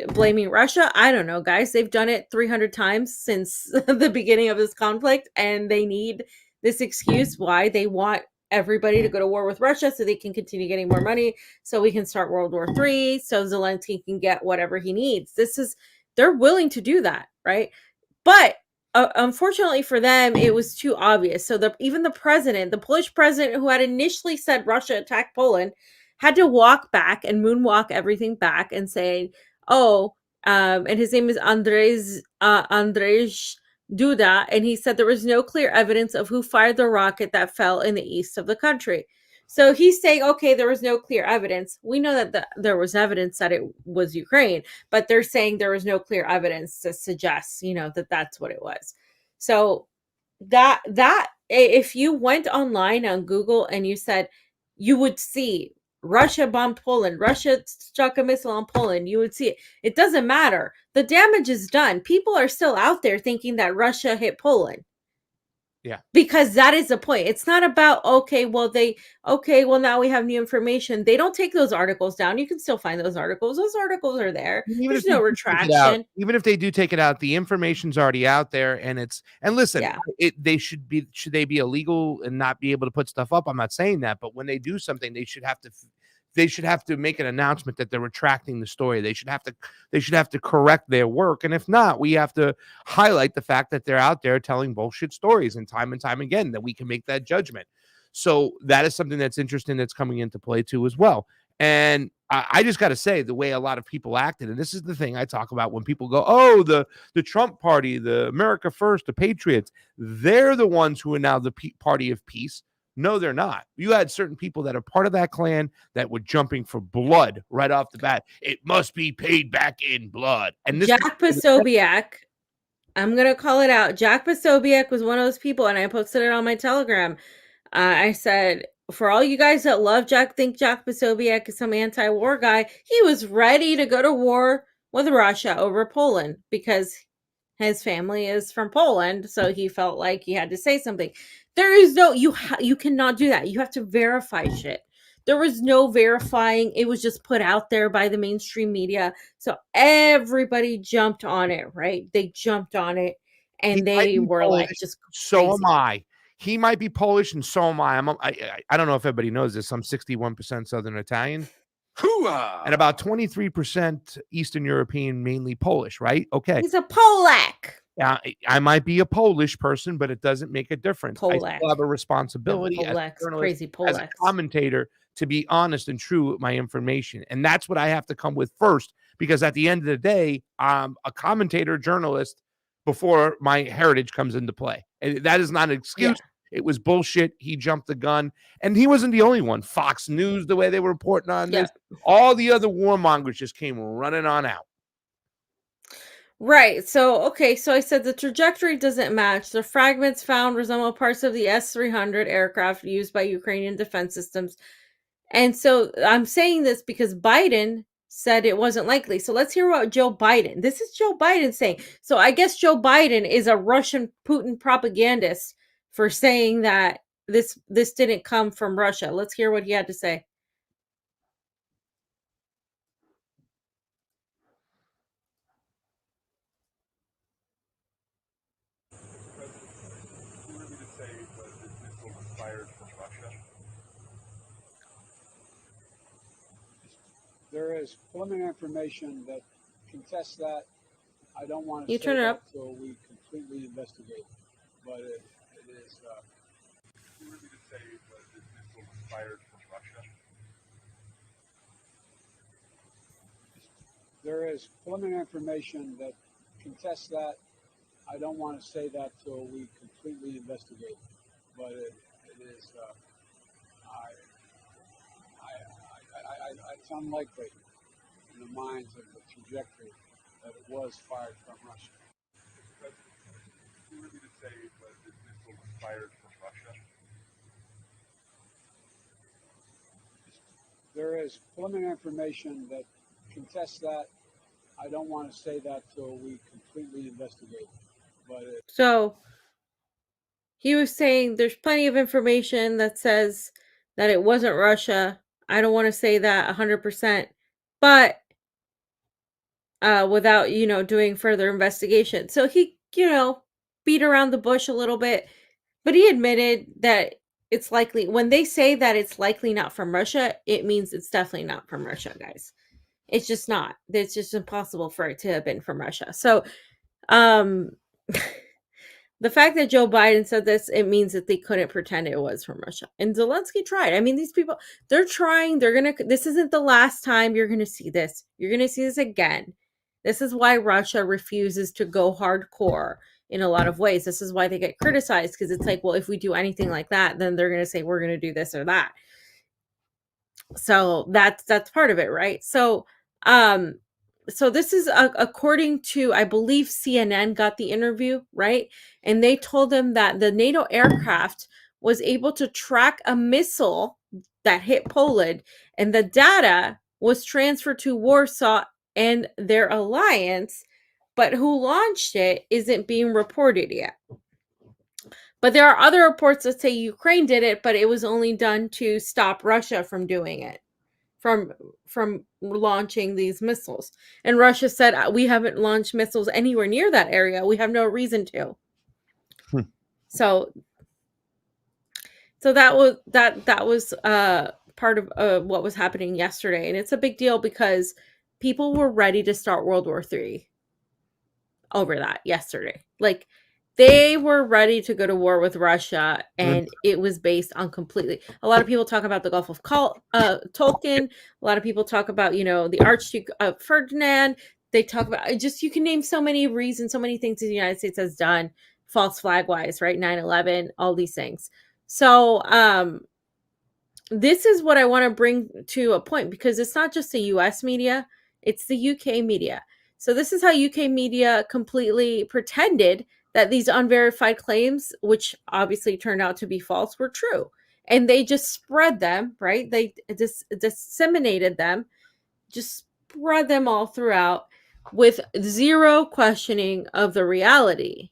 blaming Russia? I don't know, guys. They've done it 300 times since the beginning of this conflict, and they need this excuse why they want everybody to go to war with Russia so they can continue getting more money, so we can start World War III, so Zelensky can get whatever he needs. They're willing to do that, right? But unfortunately for them, it was too obvious. So even the president, the Polish president who had initially said Russia attacked Poland, had to walk back and moonwalk everything back and say, "Oh," and his name is Andrzej Duda, and he said there was no clear evidence of who fired the rocket that fell in the east of the country. So he's saying, okay, there was no clear evidence. We know that there was evidence that it was Ukraine, but they're saying there was no clear evidence to suggest, that that's what it was. So that if you went online on Google and you said, you would see Russia bombed Poland, Russia struck a missile on Poland, you would see it. It doesn't matter. The damage is done. People are still out there thinking that Russia hit Poland. Yeah. Because that is the point. It's not about, now we have new information. They don't take those articles down. You can still find those articles. Those articles are there. There's no retraction. Even if they do take it out, the information's already out there, and listen, should they be illegal and not be able to put stuff up? I'm not saying that, but when they do something, they should have to make an announcement that they're retracting the story. They should have to correct their work. And if not, we have to highlight the fact that they're out there telling bullshit stories and time again, that we can make that judgment. So that is something that's interesting that's coming into play too as well. And I just got to say, the way a lot of people acted, and this is the thing I talk about when people go, oh, the Trump party, the America First, the Patriots, they're the ones who are now the party of peace. No, they're not. You had certain people that are part of that clan that were jumping for blood right off the bat. It must be paid back in blood. And this Jack Posobiec, I'm going to call it out. Jack Posobiec was one of those people, and I posted it on my Telegram. I said, for all you guys that think Jack Posobiec is some anti-war guy, he was ready to go to war with Russia over Poland because his family is from Poland, so he felt like he had to say something. There is no, you cannot do that. You have to verify shit. There was no verifying. It was just put out there by the mainstream media. So everybody jumped on it, right? They jumped on it, and they were Polish, like, just crazy. So am I. He might be Polish, and so am I. I don't know if everybody knows this. I'm 61% Southern Italian. And about 23% Eastern European, mainly Polish, right? Okay. He's a Polak. Yeah, I might be a Polish person, but it doesn't make a difference. Polak. I still have a responsibility as a journalist, as a commentator, to be honest and true with my information. And that's what I have to come with first, because at the end of the day, I'm a commentator, journalist, before my heritage comes into play. And that is not an excuse. Yeah. It was bullshit. He jumped the gun. And he wasn't the only one. Fox News, the way they were reporting on this, all the other warmongers just came running on out. Right. So I said the trajectory doesn't match. The fragments found resemble parts of the S-300 aircraft used by Ukrainian defense systems. And so I'm saying this because Biden said it wasn't likely. So let's hear what Joe Biden. This is Joe Biden saying. So I guess Joe Biden is a Russian Putin propagandist for saying that this didn't come from Russia. Let's hear what he had to say. There is preliminary information that contests that. I don't want to say turn it up until we completely investigate. But it is. You want me to say that this missile was fired from Russia? There is preliminary information that contests that. I don't want to say that till we completely investigate. But it is. It's unlikely in the minds of the trajectory that it was fired from Russia. You want me to say that this missile was fired from Russia? There is preliminary information that contests that. I don't want to say that till we completely investigate. But so he was saying there's plenty of information that says that it wasn't Russia. I don't want to say that 100%, but without, doing further investigation. So he, beat around the bush a little bit, but he admitted that it's likely, when they say that it's likely not from Russia, it means it's definitely not from Russia, guys. It's just not. It's just impossible for it to have been from Russia. So, The fact that Joe Biden said this, it means that they couldn't pretend it was from Russia. And Zelensky tried. I mean, these people, they're trying. This isn't the last time you're going to see this. You're going to see this again. This is why Russia refuses to go hardcore in a lot of ways. This is why they get criticized, because it's like, well, if we do anything like that, then they're going to say we're going to do this or that. So that's part of it, right? So this is according to, I believe CNN got the interview, right? And they told them that the NATO aircraft was able to track a missile that hit Poland, and the data was transferred to Warsaw and their alliance, but who launched it isn't being reported yet. But there are other reports that say Ukraine did it, but it was only done to stop Russia from doing it, from launching these missiles. And Russia said, we haven't launched missiles anywhere near that area. We have no reason to. So that was part of what was happening yesterday. And it's a big deal because people were ready to start World War III over that yesterday. Like, they were ready to go to war with Russia, and it was based on completely. A lot of people talk about the Gulf of Tolkien. A lot of people talk about, the Archduke Ferdinand. They talk about you can name so many reasons, so many things the United States has done, false flag wise, right? 9/11, all these things. So this is what I want to bring to a point, because it's not just the US media, it's the UK media. So this is how UK media completely pretended that these unverified claims, which obviously turned out to be false, were true. And they just spread them, right? They disseminated them, just spread them all throughout with zero questioning of the reality.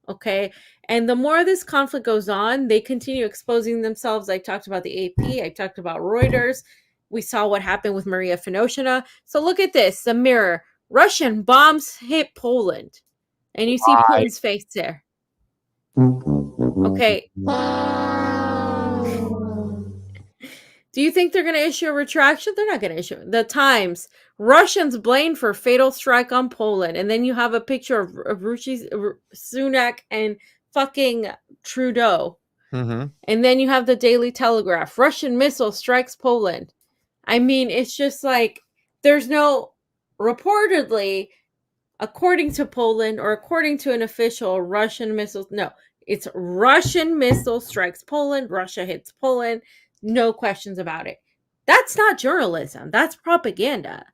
Okay. And the more this conflict goes on, they continue exposing themselves. I talked about the AP. I talked about Reuters. We saw what happened with Maria Finoshina. So look at this, the Mirror. Russian bombs hit Poland. And you see Putin's face there. Okay. Do you think they're going to issue a retraction? They're not going to issue it. The Times. Russians blamed for fatal strike on Poland. And then you have a picture of Rishi Sunak and fucking Trudeau. Mm-hmm. And then you have the Daily Telegraph. Russian missile strikes Poland. I mean, it's just like, there's no, reportedly, according to Poland or according to an official, Russian missiles. No, it's Russian missile strikes Poland. Russia hits Poland. No questions about it. That's not journalism. That's propaganda.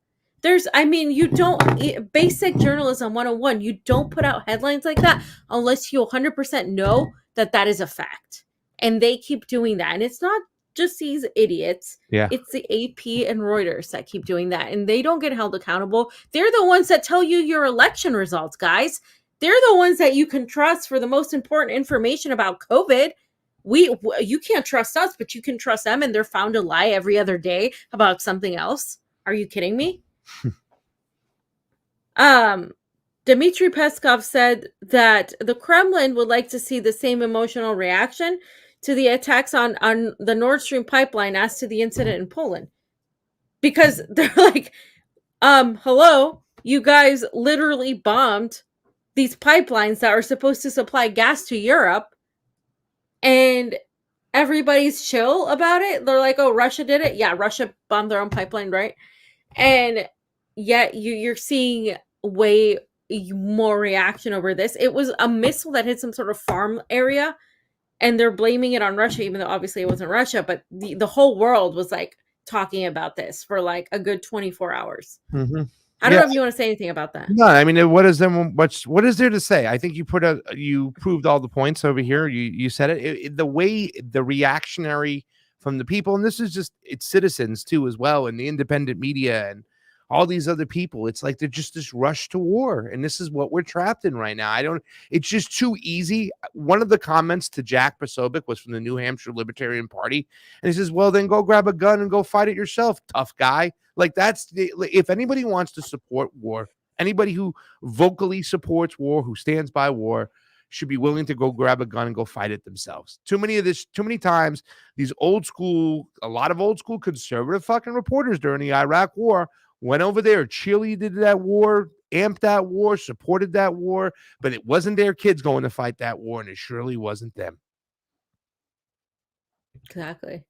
You don't, basic journalism 101, you don't put out headlines like that unless you 100% know that that is a fact. And they keep doing that. And it's not just these idiots. Yeah. It's the AP and Reuters that keep doing that. And they don't get held accountable. They're the ones that tell you your election results, guys. They're the ones that you can trust for the most important information about COVID. You can't trust us, but you can trust them, and they're found to lie every other day about something else. Are you kidding me? Dmitry Peskov said that the Kremlin would like to see the same emotional reaction to the attacks on the Nord Stream pipeline as to the incident in Poland. Because they're like, hello, you guys literally bombed these pipelines that are supposed to supply gas to Europe, and everybody's chill about it. They're like, oh, Russia did it? Yeah, Russia bombed their own pipeline, right? And yet you're seeing way more reaction over this. It was a missile that hit some sort of farm area, and they're blaming it on Russia, even though obviously it wasn't Russia. But the whole world was like talking about this for like a good 24 hours. Mm-hmm. I don't know if you want to say anything about that. No, I mean, what is there to say? I think you proved all the points over here. You said it. The way the reactionary from the people, and this is just, it's citizens too as well, and the independent media and all these other people. It's like they're just this rush to war, and this is what we're trapped in right now. It's just too easy. One of the comments to Jack Posobiec was from the New Hampshire Libertarian Party, and he says, well, then go grab a gun and go fight it yourself, tough guy. Like, if anybody wants to support war, anybody who vocally supports war, who stands by war, should be willing to go grab a gun and go fight it themselves. Too many times, a lot of old school conservative fucking reporters during the Iraq war went over there, cheerleaded that war, amped that war, supported that war, but it wasn't their kids going to fight that war, and it surely wasn't them. Exactly.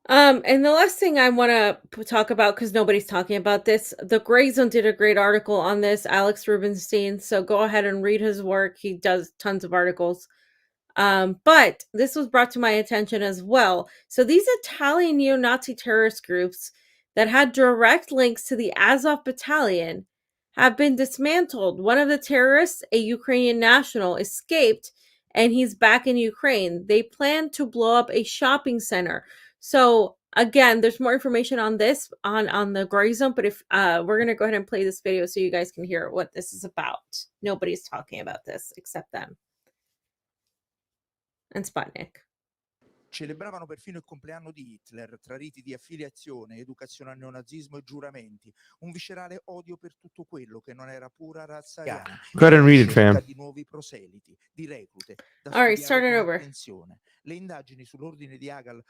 And the last thing I want to talk about, because nobody's talking about this, the Gray Zone did a great article on this, Alex Rubinstein. So go ahead and read his work. He does tons of articles. But this was brought to my attention as well. So these Italian neo-Nazi terrorist groups that had direct links to the Azov battalion have been dismantled. One of the terrorists, a Ukrainian national, escaped and he's back in Ukraine. They plan to blow up a shopping center. So again, there's more information on this on the Gray Zone, but if we're going to go ahead and play this video so you guys can hear what this is about. Nobody's talking about this except them. And Sputnik. Celebravano perfino il compleanno di Hitler, tra riti di affiliazione, educazione al neonazismo e giuramenti, un viscerale odio per tutto quello che non era pura razza ariana. Go ahead and read it, fam. Di nuovi proseliti, di reclute, da All right, studiare start it con over. attenzione. Le indagini sull'ordine di Hagal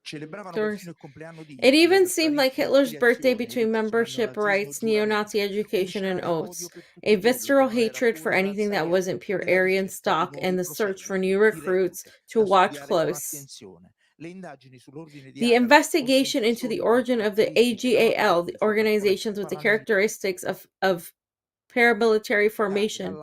celebravano perfino il compleanno di It even Hitler, seemed tra like riti di Hitler's birthday affiliazione, between educazione al membership neonazismo e rights, giuramenti, neo-Nazi un education, and viscerale oaths, odio per tutto a quello che visceral non era hatred for pura anything razza that ariana, wasn't pure e la Aryan ricerca di stock, nuovi and the search proseliti, for new di recruits reclute, to da watch studiare con close. attenzione. Le indagini sull'ordine di The Hagal investigation into the origin of the AGAL, the organizations with the characteristics of paramilitary formation,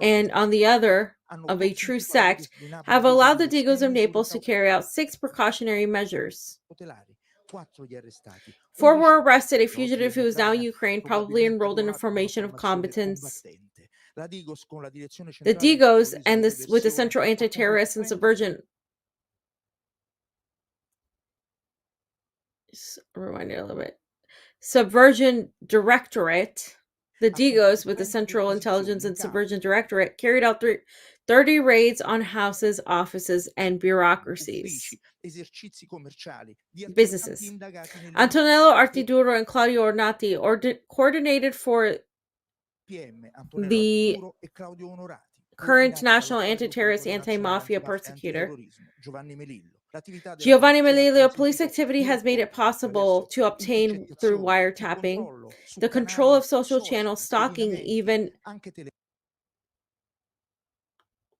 and on the other, of a true sect, have allowed the Digos of Naples to carry out 6 precautionary measures. 4 were arrested, a fugitive who is now in Ukraine, probably enrolled in a formation of combatants. The Digos and this with the Central Anti-Terrorist and Subversion. Rewind it a little bit. Subversion Directorate, the Digos with the Central Intelligence and Subversion Directorate, carried out 30 raids on houses, offices, and bureaucracies. Businesses. Antonello Artiduro and Claudio Ornati coordinated for the current national anti-terrorist, anti-mafia persecutor. Giovanni Melillo, police activity has made it possible to obtain through wiretapping, the control of social channels, stalking, even,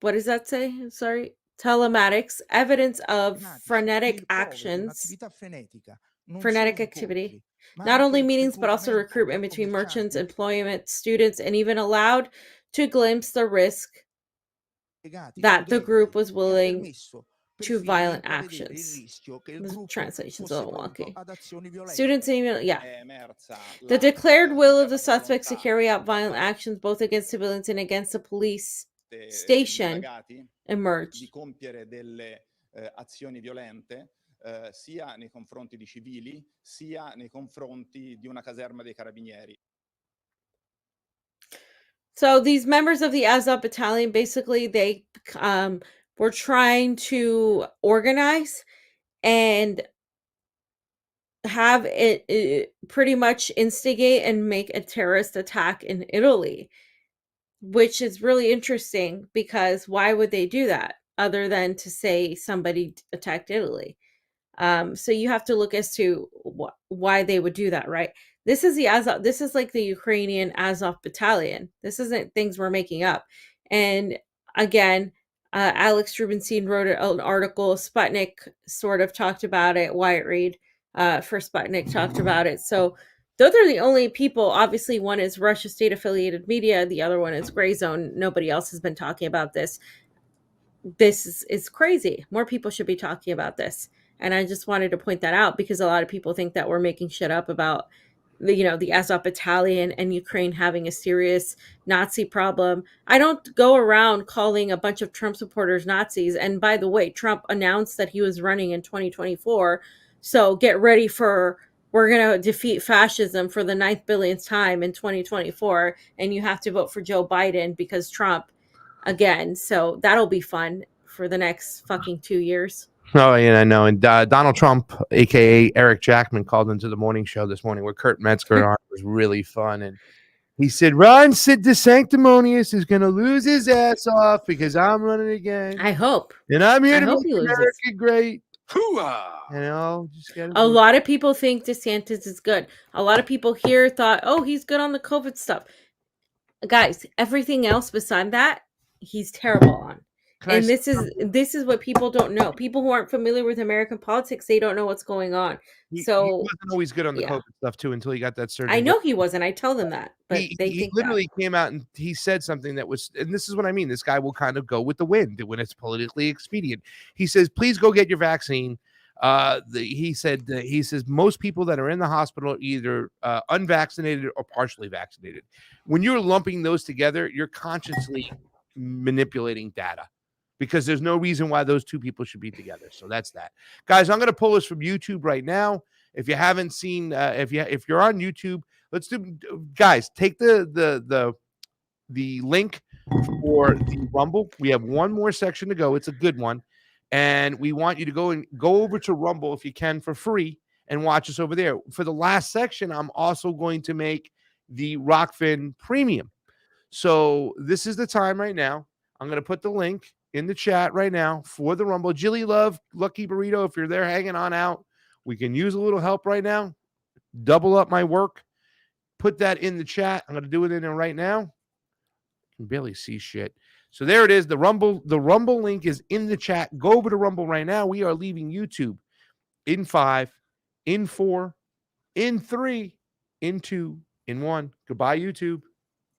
what does that say? Sorry. Telematics, evidence of frenetic actions, frenetic activity. Not only meetings, but also recruitment between merchants, employment, students, and even allowed to glimpse the risk that the group was willing to violent actions. The translation's a little wonky. Students even, yeah. The declared will of the suspects to carry out violent actions both against civilians and against the police station emerged. Sia nei confronti di civili, sia nei confronti di una caserma dei carabinieri. So these members of the Azov battalion, basically, they were trying to organize and have it pretty instigate instigate and make a terrorist attack in Italy, which is really interesting because why would they do that other than to say somebody attacked Italy? So you have to look as to why they would do that, right? This is the Azov. This is like the Ukrainian Azov battalion. This isn't things we're making up. And again, Alex Rubinstein wrote an article. Sputnik sort of talked about it. Wyatt Reed for Sputnik talked about it. So those are the only people. Obviously, one is Russia state affiliated media. The other one is Gray Zone. Nobody else has been talking about this. This is crazy. More people should be talking about this. And I just wanted to point that out because a lot of people think that we're making shit up about the Azov battalion and Ukraine having a serious Nazi problem. I don't go around calling a bunch of Trump supporters Nazis. And by the way, Trump announced that he was running in 2024. So get ready we're going to defeat fascism for the 9th billionth time in 2024. And you have to vote for Joe Biden because Trump again. So that'll be fun for the next fucking 2 years. Oh, yeah, I know. And Donald Trump, a.k.a. Eric Jackman, called into the morning show this morning where Kurt Metzger on. It was really fun. And he said, Ron DeSanctimonious is going to lose his ass off because I'm running again. I hope. And I'm here to make America great. You know, just get A lot of people think DeSantis is good. A lot of people here thought, oh, he's good on the COVID stuff. Guys, everything else beside that, he's terrible on. And this is what people don't know. People who aren't familiar with American politics, they don't know what's going on. He So wasn't always good on the COVID stuff too until he got that surgery. I know he wasn't. I tell them that, but he think literally came out and he said something that was, and this is what I mean. This guy will kind of go with the wind when it's politically expedient. He says, "Please go get your vaccine." He says most people that are in the hospital are either unvaccinated or partially vaccinated. When you're lumping those together, you're consciously manipulating data, because there's no reason why those two people should be together. So that's that. Guys, I'm going to pull this from YouTube right now. If you haven't seen, if you're on YouTube, let's do, guys, take the link for the Rumble. We have one more section to go. It's a good one. And we want you to go over to Rumble if you can for free and watch us over there. For the last section, I'm also going to make the Rockfin Premium. So this is the time right now. I'm going to put the link in the chat right now for the Rumble. Jilly Love, Lucky Burrito, if you're there hanging on out, we can use a little help right now. Double up my work. Put that in the chat. I'm going to do it in there right now. I can barely see shit. So there it is. The Rumble link is in the chat. Go over to Rumble right now. We are leaving YouTube in 5, in 4, in 3, in 2, in 1. Goodbye, YouTube.